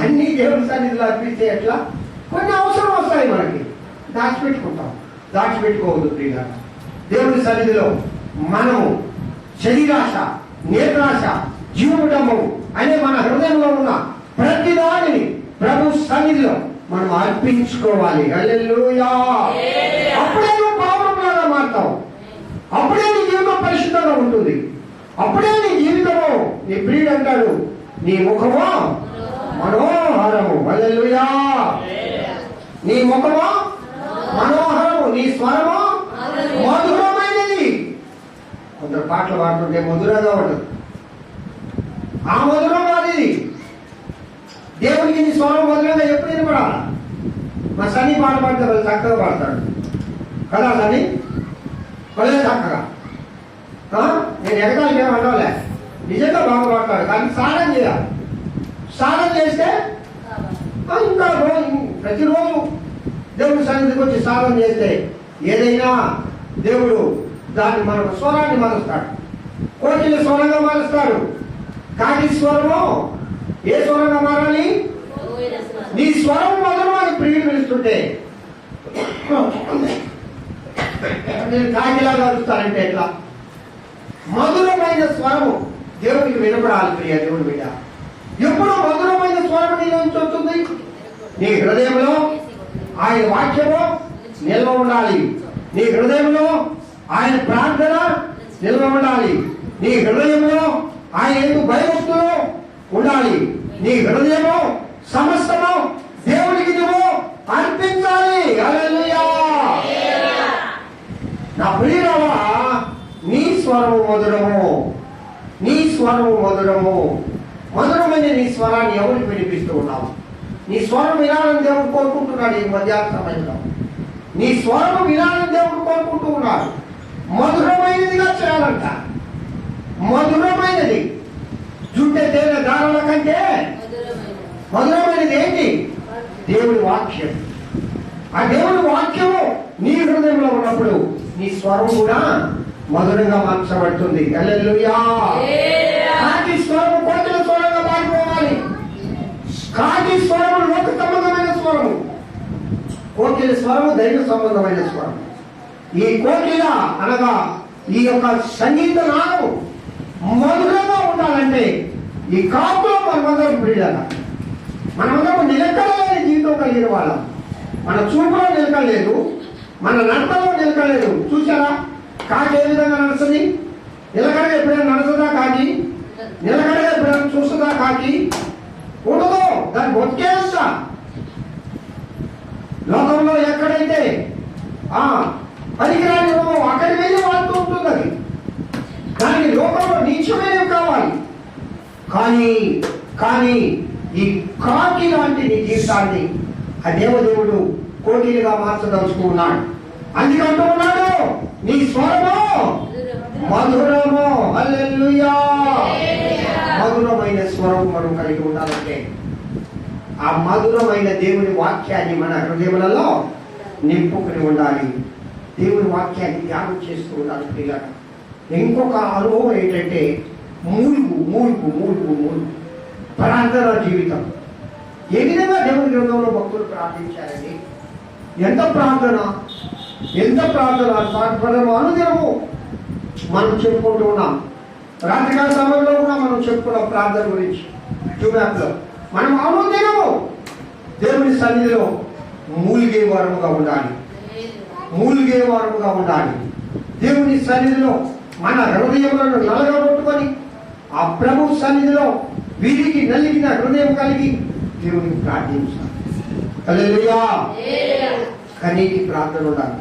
అన్ని దేవుడి సన్నిధిలో అర్పిస్తే ఎట్లా? కొన్ని అవసరం వస్తాయి మనకి, దాచిపెట్టుకుంటాం. దాచిపెట్టుకోవద్దు ప్రియులారా. దేవుడి సన్నిధిలో మనము శరీరాశ, నేత్రాశ, జీవడము అనే మన హృదయంలో ఉన్న ప్రతి దానిని ప్రభు సన్నిధిలో మనం అర్పించుకోవాలి. హల్లెలూయా. అప్పుడే నువ్వు పావురంలాగా మారుతావు. అప్పుడే నీ జీవితం పరిశుద్ధంగా ఉంటుంది. అప్పుడే నీ జీవితము, నీ ప్రియుడు అంటాడు, నీ ముఖము మనోహరము. హల్లెలూయా. నీ ముఖము మనోహరము, నీ స్వరము మధురమైనది. కొందరు పాటలు పాడుతుంటే మధురంగా ఉంటుంది. ఆ మధురం అది. దేవుడికి నీ స్వరం మధురంగా ఎప్పుడు వినపడాలి? మా సన్ని పాట పాడితే వాళ్ళు చక్కగా పాడతాడు కదా. సన్ని వాళ్ళే చక్కగా. నేను ఎగతాళి ఏమనలే, నిజంగా బాగా పాడతాడు. కానీ సాధన చేయాలి. సాధన చేస్తే ఇంకా ప్రతిరోజు దేవుడి సన్నిధికి వచ్చి సాధన చేస్తే ఏదైనా దేవుడు దాన్ని మన స్వరాన్ని మారుస్తాడు. కోకిల స్వరంగా మారుస్తాడు. కాకి స్వరము ఏ స్వరంగా మారాలి? నీ స్వరం మొదలు అని ప్రియుడు పిలుస్తుంటే నేను కాకిలాగా అరుస్తానంటే ఎట్లా? మధురమైన స్వరము దేవుడికి వినపడాలి. ప్రియ దేవుడి బిడ్డ, ఎప్పుడు మధురమైన స్వరం నీ నుంచి వస్తుంది? నీ హృదయంలో ఆయన వాక్యము నిల్వ ఉండాలి. నీ హృదయంలో ఆయన ప్రార్థన నిల్వ ఉండాలి. నీ హృదయంలో ఆయన ఎందుకు భయభక్తులు ఉండాలి. నీ హృదయము సమస్తము దేవుడికి నువ్వు అర్పించాలి. హల్లెలూయా. నా ప్రియులారా, నీ స్వరము మధురము, నీ స్వరము మధురము. మధురమైన నీ స్వరాన్ని ఎవరికి వినిపిస్తూ ఉన్నావు? నీ స్వరం వినాలని దేవుడు కోరుకుంటున్నాడు. ఈ మధ్యాహ్న సమయంలో నీ స్వరం వినాలని దేవుడు కోరుకుంటూ ఉన్నాడు. మధురమైనదిగా చేయాలంట. మధురమైనది జుంటే తేనె దారుల కంటే మధురమైనది ఏంటి? దేవుడి వాక్యం. ఆ దేవుడి వాక్యము నీ హృదయంలో ఉన్నప్పుడు నీ స్వరం కూడా మధురంగా మార్చబడుతుంది. హల్లెలూయా. కాకి స్వరము కోకిల స్వరంగా మారిపోవాలి. కాకి స్వరము లోక సంబంధమైన స్వరము, కోకిల స్వరము దైవ సంబంధమైన స్వరం. ఈ కోకిల అనగా ఈ యొక్క సంగీత నాదము మధురంగా ఉండాలంటే ఈ కాకులో మనమందరం పిల్లల, మనమందరం నిలకడలేని జీవితం కలిగిన వాళ్ళం. మన చూపులో నిలకలేదు, మన నడతలో నిలకలేదు. చూసారా కాకి ఏ విధంగా నడుస్తుంది? నిలకడగా ఎప్పుడైనా నడుస్తుందా కాకి? నిలకడగా ఎప్పుడైనా చూస్తుందా కాకి? ఉండదు. దాన్ని బొక్కేస్తా. లోకంలో ఎక్కడైతే పనికిరాని అక్కడి వెళ్ళి వాడుతూ ఉంటుంది. అది దానికి లోకంలో నీచమైనవి కావాలి. కానీ ఈ కాకి లాంటి నీ జీవితాన్ని ఆ దేవదేవుడు కోకిలుగా మార్చదలుచుకున్నాడు. అందుకంటూ ఉన్నాడు నీ స్వరము మధురము. హల్లెలూయా. మధురమైన స్వరం మనం కలిగి ఉండాలంటే ఆ మధురమైన దేవుని వాక్యాన్ని మన హృదయములలో నింపుకుని ఉండాలి. దేవుని వాక్యాన్ని ధ్యానం చేస్తూ ఉండాలి పిల్లలు. ఇంకొక అనుభవం ఏంటంటే మూలుగు ప్రార్థన జీవితం. ఏ విధంగా దేవుని గ్రంథంలో భక్తులు ప్రార్థించారండి? ఎంత ప్రార్థన అనుదినము మనం చెప్పుకుంటూ ఉన్నాం. రాత్రికాల సమయంలో కూడా మనం చెప్పుకున్నాం ప్రార్థన గురించి. ట్యూబ్యాప్లో మనం అనుదినము దేవుని సన్నిధిలో మూలిగే వారముగా ఉండాలి. దేవుని సన్నిధిలో మన హృదయములను నలగబొట్టుకొని ఆ ప్రభు సన్నిధిలో వీరికి నలిగిన హృదయం కలిగి దేవునికి ప్రార్థించాలి. హల్లెలూయా. కనీటి ప్రార్థన ఉండాలి.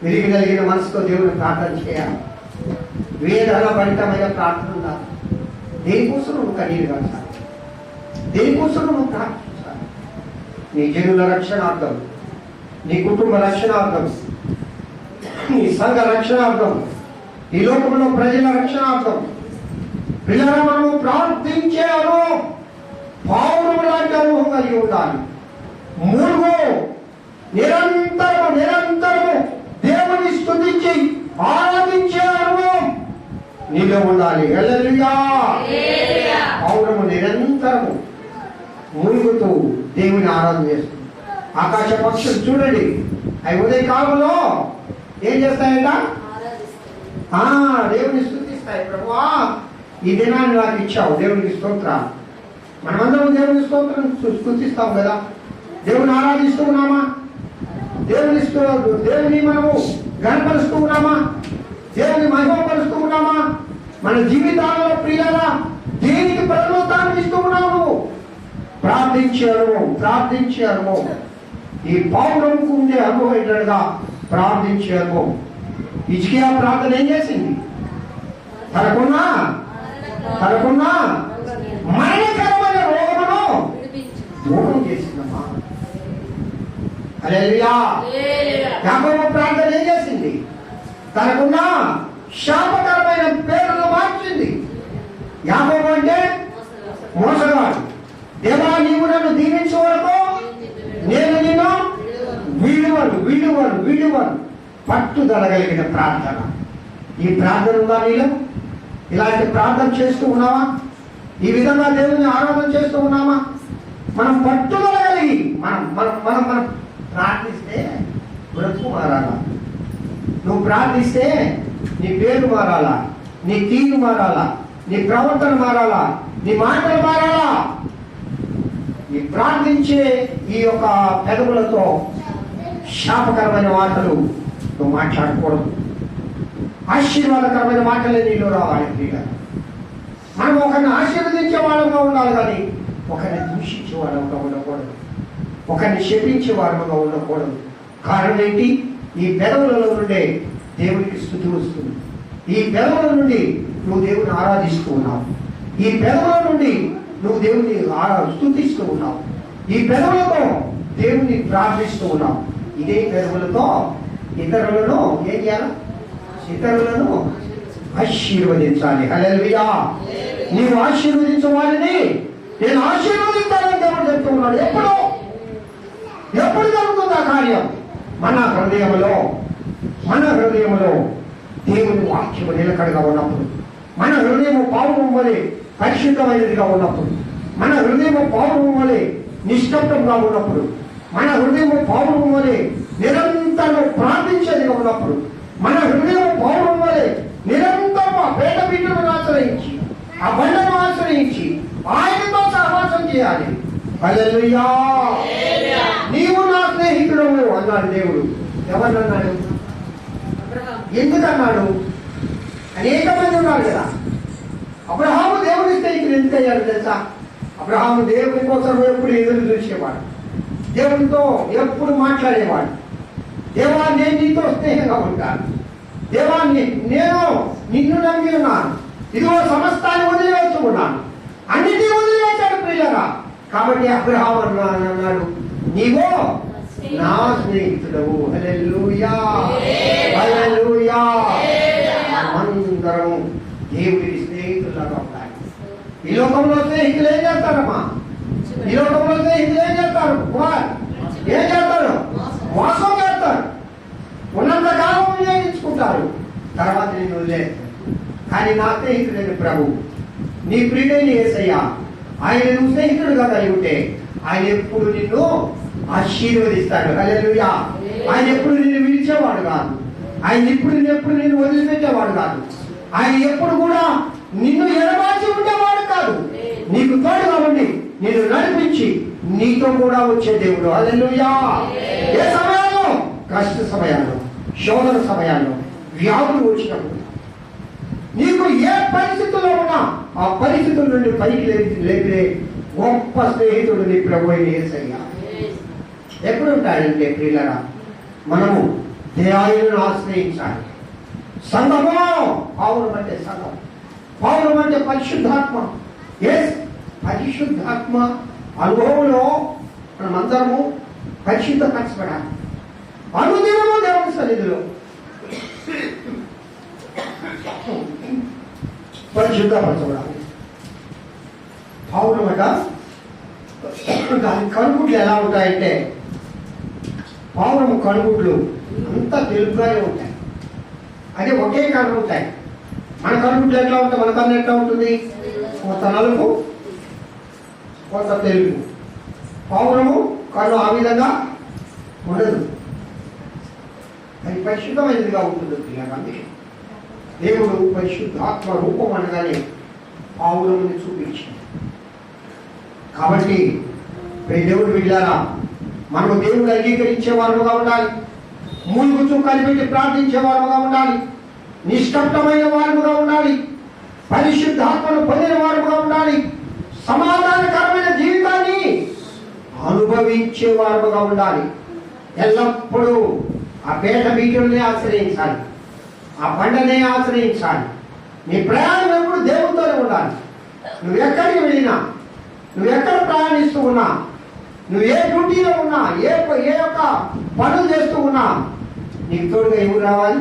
విరిగి నలిగిన మనసుతో దేవుని ప్రార్థన చేయాలి. వేదన భరితమైన ప్రార్థన ఉండాలి. దేనికోసం నువ్వు కన్నీరు కాల్చాలి? దేనికోసం నువ్వు ప్రార్థించాలి? నీ జనుల రక్షణార్థం, నీ కుటుంబ రక్షణార్థం, నీ సంఘ రక్షణార్థం, ఈ లోకంలో ప్రజల రక్షణార్థం. పిల్లలు మనము ప్రార్థించే అనుభవం పౌరులు లాంటి అనుభవం కలిగి ఉండాలి. నిరంతరము దేవుని స్తుతించి ఆరాధించే అనుభవం నీలో ఉండాలి. హల్లెలూయా. పౌరము నిరంతరము మురుగుతూ దేవుని ఆరాధన చేస్తుంది. ఆకాశ పక్షులు చూడండి, అవి ఉదయ కాలంలో ఏం చేస్తాయంట? దేవుని స్తుతిస్తాయి. ప్రభువా ఈ దినాన్ని నాకు ఇచ్చావు, దేవునికి స్తోత్రం. మనమందరం దేవుని స్తోత్రం స్తుతిస్తాం కదా. దేవుని ఆరాధిస్తూ ఉన్నామా? దేవుని మనము గణపరుస్తూ ఉన్నామా? దేవుని మహిమపరుస్తూ ఉన్నామా? మన జీవితాలలో ప్రియులారా దేనికి ప్రలోతాన్ని ఇస్తూ ఉన్నాము? ప్రార్థించే అనుభవం. ఈ పౌరంకు ఉండే అనుభవం ఏంటనగా ప్రార్థించే అనుభవం. హిజ్కియా ప్రార్థన ఏం చేసింది? తనకున్నా మరణకరమైన రోగమును దూరం చేసిందమ్మా. హల్లెలూయా. యాకోబు ప్రార్థన ఏం చేసింది? తనకున్న శాపకరమైన పేరును మార్చింది. యాకోబు అంటే మోసగాడు. దేవా నీవు నన్ను దీవించే వరకు నేను నిన్ను విడువను. పట్టుదల కలిగిన ప్రార్థన. ఈ ప్రార్థన ఉందా నీలో? ఇలాంటి ప్రార్థన చేస్తూ ఉన్నావా? ఈ విధంగా దేవుని ఆరాధన చేస్తూ ఉన్నామా? మనం పట్టుదల కలిగి మనం ప్రార్థిస్తే బ్రతుకు మారాలా? నువ్వు ప్రార్థిస్తే నీ పేరు మారాలా, నీ తీరు మారాలా, నీ ప్రవర్తన మారాలా, నీ మాటలు మారాలా. ఈ ప్రార్థించే ఈ యొక్క పెదవులతో శాపకరమైన మాటలు నువ్వు మాట్లాడకూడదు. ఆశీర్వాదకరమైన మాటలే నీలో రావాలి. మనం ఒకరిని ఆశీర్వదించే వాళ్ళగా ఉండాలి, కానీ ఒకరిని దూషించే వాళ్ళగా ఉండకూడదు, ఒకరిని శపించే వాళ్ళగా ఉండకూడదు. కారణం ఏంటి? ఈ పెదవులలో నుండే దేవునికి స్తుతి వస్తుంది. ఈ పెదవుల నుండి నువ్వు దేవుని ఆరాధిస్తూ ఉన్నావు. ఈ పెదవుల నుండి నువ్వు దేవుని స్తుతిస్తూ ఉన్నావు. ఈ పెదవులతో దేవుని ప్రార్థిస్తూ ఉన్నాం. ఇదే పెదవులతో ఇతరులను ఏం చేయాలి? ఇతరులను ఆశీర్వదించాలి. హల్లెలూయా. నీవు ఆశీర్వదించే వారిని నేను ఆశీర్వదించాలని దేవుడు చెప్తూ ఉన్నాడు. ఎప్పుడు జరుగుతుంది ఆ కార్యం? మన హృదయంలో దేవుని వాక్యము నిలకడగా ఉన్నప్పుడు, మన హృదయము పావురం వలె పరిశుద్ధమైనదిగా ఉన్నప్పుడు, మన హృదయము పావురం వలె నిష్కపటంగా ఉన్నప్పుడు, మన హృదయము పావురం వలె నిరంతరం ప్రార్థించేదిగా ఉన్నప్పుడు, మన హృదయము పావురం వలె నిరంతరం ఆ పేట బిడ్డలను ఆశ్రయించి, ఆ బండను ఆశ్రయించి ఆయనతో సహవాసం చేయాలి. హల్లెలూయా. నీవు నా స్నేహితుడవు అన్నాడు దేవుడు. ఎవరన్నాడు? ఎందుకన్నాడు? అనేక మంది ఉన్నారు కదా. అబ్రహాము దేవుని స్నేహితుడు ఎందుకయ్యాడు తెలుసా? అబ్రహాము దేవుని కోసం ఎప్పుడు ఎదురు చూసేవాడు, దేవునితో ఎప్పుడు మాట్లాడేవాడు. దేవా, నేను నీతో స్నేహంగా ఉంటాను. దేవా, నేను నిన్ను నమ్మి ఉన్నాను. ఇదిగో సమస్తాన్ని వదిలివేసుకున్నాను. అన్నిటినీ వదిలివేశాడు ప్రియులరా. కాబట్టి అబ్రహాము అన్నాడు, నీవో నా స్నేహితుడవు. హల్లెలూయా, హల్లెలూయా. మనమందరం దేవుడికి స్నేహితులుగా ఉండాలి. ఈ లోకంలో స్నేహితులు ఏం చేస్తారమ్మా? ఈ లోకంలో స్నేహితులు ఏం చేస్తారు? ఏం చేస్తారు? మోసం చేస్తారు. ఉన్నంత కాలం వినియోగించుకుంటారు, తర్వాత నేను వదిలేస్తాను. కానీ నా స్నేహితుడైన ప్రభు, నీ ప్రియుడైన యేసయ్య, ఆయన నువ్వు స్నేహితుడుగా కలిగి ఉంటే ఆయన ఎప్పుడు నిన్ను ఆశీర్వదిస్తాడు. హల్లెలూయా. ఆయన ఎప్పుడు నిన్ను విడిచేవాడు కాదు. ఆయన ఎప్పుడు నిన్ను వదిలిపెట్టేవాడు కాదు. ఆయన ఎప్పుడు కూడా నిన్ను ఎడబాచి ఉండేవాడు కాదు. నీకు తోడుగా ఉండి నిన్ను నడిపించి నీతో కూడా వచ్చే దేవుడు. హల్లెలూయా. ఏ సమయాల్లో? కష్ట సమయాల్లో, శోధన సమయాల్లో, వ్యాధులు వచ్చినప్పుడు, నీకు ఏ పరిస్థితుల్లో ఉన్నా ఆ పరిస్థితుల నుండి పైకి లేపే గొప్ప స్నేహితుడు నీ ప్రభు అయిన యేసయ్య. ఎప్పుడు ఉంటాడంటే ప్రియులరా, మనము దేవుని ఆశ్రయించాలి. సంఘము, పౌరం అంటే సంఘం, పౌరం అంటే పరిశుద్ధాత్మ. ఎస్, పరిశుద్ధాత్మ అనుభవంలో మనమందరము పరిశుద్ధపరచబడాలి. అనుదినము దేవుని సన్నిధిలో పరిశుద్ధపరచబడాలి. పౌరమట దాని కనుగుడ్లు ఎలా ఉంటాయంటే, పావురము కనుగుడ్లు అంతా తెలుపుగానే ఉంటాయి. అదే ఒకే కన్ను ఉంటాయి. మన కనుగుడ్లు ఎట్లా ఉంటాయి? మన కన్ను ఎట్లా ఉంటుంది? కొంత నలుపు, కొంత తెలుపు. పావురము కన్ను ఆ విధంగా ఉండదు. అది పరిశుద్ధమైనదిగా ఉంటుంది. అందుకే దేవుడు పరిశుద్ధాత్మ రూపం అనగానే పావురముని చూపించింది. కాబట్టి దేవుడు వెళ్ళారా, మనము దేవుడు అంగీకరించే వారుగా ఉండాలి. మూలుగు చుక్కలు పెట్టి ప్రార్థించే వారుగా ఉండాలి. నిష్కపటమైన వారుగా ఉండాలి. పరిశుద్ధాత్మను పొందిన వారుగా ఉండాలి. సమాధానకరమైన జీవితాన్ని అనుభవించే వారుగా ఉండాలి. ఎల్లప్పుడూ ఆ పేట బీటుల్ని ఆశ్రయించాలి, ఆ బండనే ఆశ్రయించాలి. నీ ప్రయాణం ఎప్పుడు దేవుడితోనే ఉండాలి. నువ్వు ఎక్కడికి వెళ్ళినా, నువ్వు ఎక్కడ ప్రయాణిస్తూ ఉన్నా, నువ్వు ఏ డ్యూటీలో ఉన్నా, ఏ యొక్క పనులు చేస్తూ ఉన్నా, నీకు తోడుగా ఎవరు రావాలి?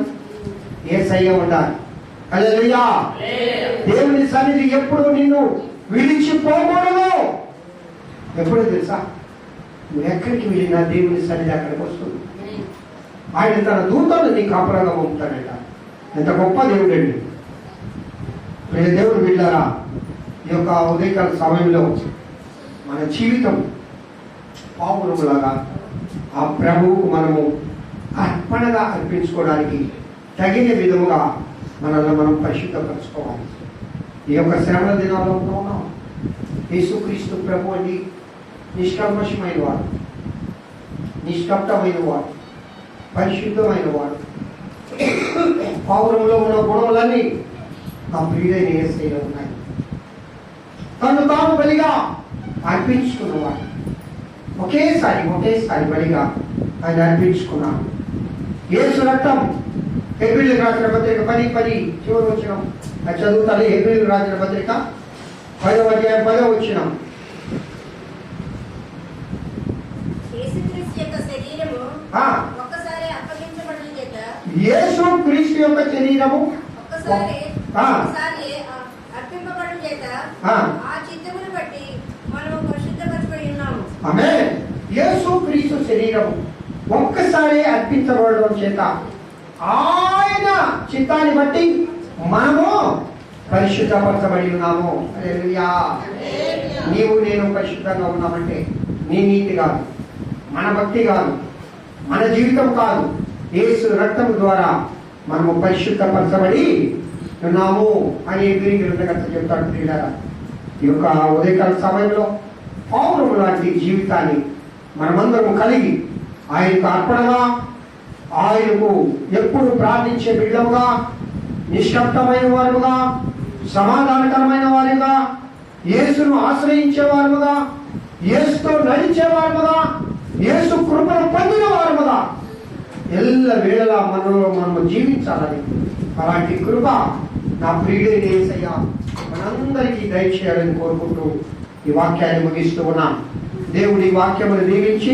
యేసయ్య ఉండాలి. హల్లెలూయా. దేవుని సన్నిధి ఎప్పుడు నిన్ను విడిచిపోకూడదు. ఎప్పుడు తెలుసా? నువ్వు ఎక్కడికి వెళ్ళినా దేవుని సన్నిధి అక్కడికి వస్తుంది. ఆయన తన దూతను నీకు కాపురంగా పంపుతాడట. ఎంత గొప్ప దేవుడు అండి. దేవుడు వెళ్ళారా, ఈ యొక్క ఉదయకాల సమయంలో మన జీవితం పావురములాగా ఆ ప్రభువుకు మనము అర్పణగా అర్పించుకోవడానికి తగిన విధముగా మనల్ని మనం పరిశుద్ధపరచుకోవాలి. ఈ యొక్క శ్రమల దినాల్లో ఉన్నాం. యేసుక్రీస్తు ప్రభు అండి నిష్కల్మషమైన వాడు, నిష్కపటమైన వాడు, పరిశుద్ధమైన వాడు. పావురంలో ఉన్న గుణములన్నీ నా ప్రియుడైన యేసయ్యలో ఉన్నాయి. తను తాను బలిగా అర్పించుకున్నవాడు. ఒకేసారి బలిగా ఆయన అర్పించుకున్నాడు. యేసు రక్తం, హెబ్రీయులకు రాసిన పత్రిక 10 చివరి వచనం చదువుతాను. హెబ్రీయులకు రాసిన పత్రిక 10వ అధ్యాయం 10వ వచనం. ఒక్కసారి అప్పగించబడడం చేత యేసు క్రీస్తు యొక్క శరీరము ఒక్కసారి ఆ. ఒక్కసారి అర్పింపబడడం చేత ఆ. ఆ చిత్తమును బట్టి మనము పరిశుద్ధపరచబడి ఉన్నాము. ఆమేన్. యేసు క్రీస్తు శరీరము ఒక్కసారి అర్పించబడడం చేత ఆయన చిత్తాన్ని బట్టి మనము పరిశుద్ధపరచబడి ఉన్నాము. హల్లెలూయా. నీవు నేను పరిశుద్ధంగా ఉన్నామంటే నీ నీతి కాదు, మన భక్తి కాదు, మన జీవితం కాదు, యేసు రక్తం ద్వారా మనము పరిశుద్ధపరచబడి ఉన్నాము అని గ్రంథకర్త చెప్తాడు. ప్రియులారా, ఈ యొక్క ఉదయకాల సమయంలో పౌరము లాంటి జీవితాన్ని మనమందరం కలిగి ఆయనకు అర్పణగా, ఆయనకు ఎప్పుడు ప్రార్థించే బిడ్డముగా, నిశ్శబ్దమైన వారుగా, సమాధానకరమైన వారుగా, యేసును ఆశ్రయించే వారుగా, యేసుతో నడిచే వారుగా, యేసు కృపను పొందిన వారుగా ఎల్ల వేళలా మనము జీవించాలని అలాంటి కృప నా ప్రియుడైన యేసయ్య మనందరికీ దయచేయాలని కోరుకుంటూ ఈ వాక్యాన్ని ముగిస్తూ ఉన్నాం. దేవుడి ఈ వాక్యమును దీవించి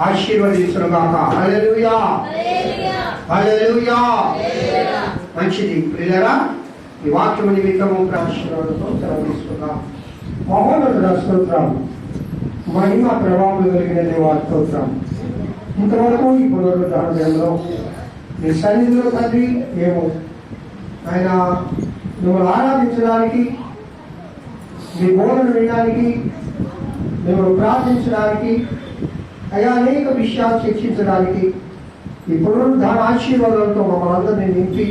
ఆశీర్వదించునుగాక. హల్లెలూయా, హల్లెలూయా, హల్లెలూయా. హల్లెలూయా. మంచిది ప్రియులారా, ఈ వాక్యము నిమిత్తము ప్రార్థనతో సెలవు తీసుకుందాం. మహోన్నతుడ స్తోత్రం, మహిమ ప్రభావం కలిగిన దేవా స్తోత్రం. ఇంతవరకు ఈ పునరుద్ధరణలో నీ సన్నిధిలో తండ్రి మేము ఆయన మిమ్మల్ని ఆరాధించడానికి, మీ బోధన వినడానికి, మిమ్మల్ని ప్రార్థించడానికి, అయా అనేక విషయాలు చర్చించడానికి ఈ పునరుద్ధరణ ఆశీర్వాదాలతో మమ్మల్ని అందరినీ నింపి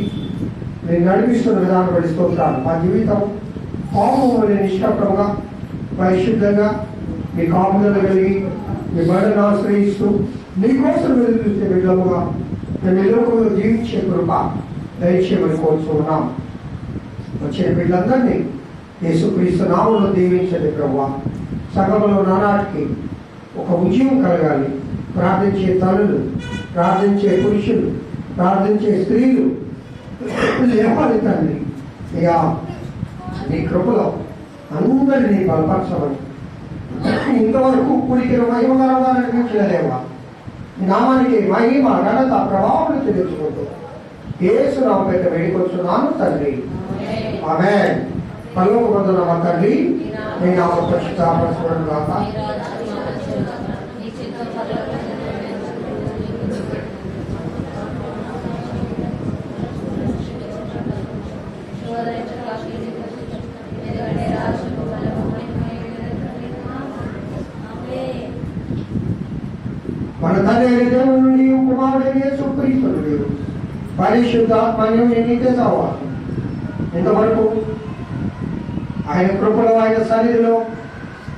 నేను నడిపిస్తున్న విధానం పడిస్తుంటాను. మా జీవితం పాపముని నిష్కపటంగా, పరిశుద్ధంగా, మీ కాపుదల కలిగి, మీ బడిని ఆశ్రయిస్తూ నీకోసం ఎదురు చూసే బిడ్డలుగా మేము ఈ లోకంలో జీవించే కృప దయచేయమని కోరుతున్నాం. వచ్చిన బిడ్డలందరినీ యేసుక్రీస్తు నామములో దీవించండి ప్రభువా. సగంలో నానాటికి ఒక ఉద్యమం కలగాలి. ప్రార్థించే తల్లులు, ప్రార్థించే పురుషులు, ప్రార్థించే స్త్రీలు లేవాలి తండ్రి. ఇక నీ కృపలో అందరినీ బలపరచమని ఇంతవరకు కుడికి మహిమకరంగా నడిపించలేదేవా. నామానికి మహిమ ఘనత ప్రభావం తెలుసుకుంటూ యేసు నామమున పేరిట వేడుకొచ్చున్నాను తండ్రి. ఆమేన్. పరలోకమందున్న మా తండ్రి, నీ నామము పరిశుద్ధపరచబడును గాక. మన తండ్రి అయిన దేవుని నుండి కుమారుడైన యేసుక్రీస్తు నుండి పరిశుద్ధాత్మను నీకే సహవాసం ఇంతవరకు ఆయన కృపలో, ఆయన సన్నిధిలో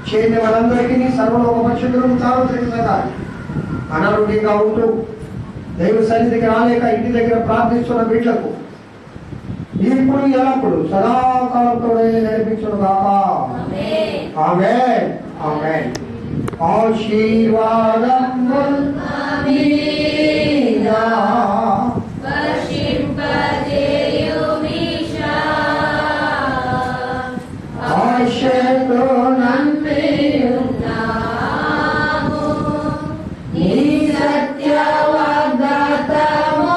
చేరిన వాళ్ళందరికీ సర్వలోక పరిశుద్ధులను సార్వత్రికంగా అనారోగ్యంగా ఉంటూ దైవ సన్నిధికి రాలేక ఇంటి దగ్గర ప్రార్థిస్తున్న బిడ్డలకు ఇప్పుడు ఎల్లప్పుడు సదాకాలంతో నడిపించును గాక. ఆమేన్, ఆమేన్. ఆశీర్వాదములు మీదా ఆశతో నమ్మియున్నాము నీ సత్య వాగ్దానము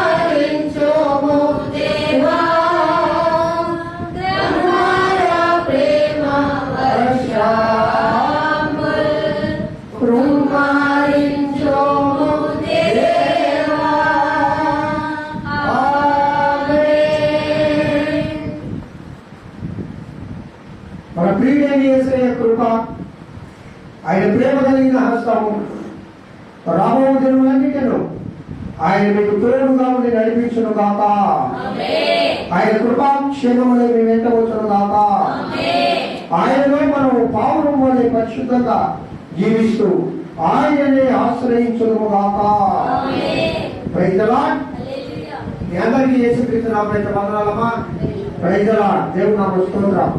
కుమ్మరించుము దేవా. ప్రేమ వర్షములు కుమ్మరించుము దేవా. ఆమేన్. మన ప్రియుడైన యేసయ్య కృప, ఆయన ప్రేమ కలిగిన హస్తము రాబో దినములన్నిటిలో ఆయన మీకు తోడుగా ఉండి నడిపించును గాక. ఆయన కృపాక్షేమములు మీ వెంట వచ్చును గాక. ఆయనలో మనం పావురం వలె పరిశుద్ధంగా జీవిస్తూ ఆయననే ఆశ్రయించును గాక. Praise the lord. మీ అందరికీ యేసుక్రీస్తు నామమున వందనాలమ్మా. Praise the lord. దేవుని నామమున స్తోత్రం.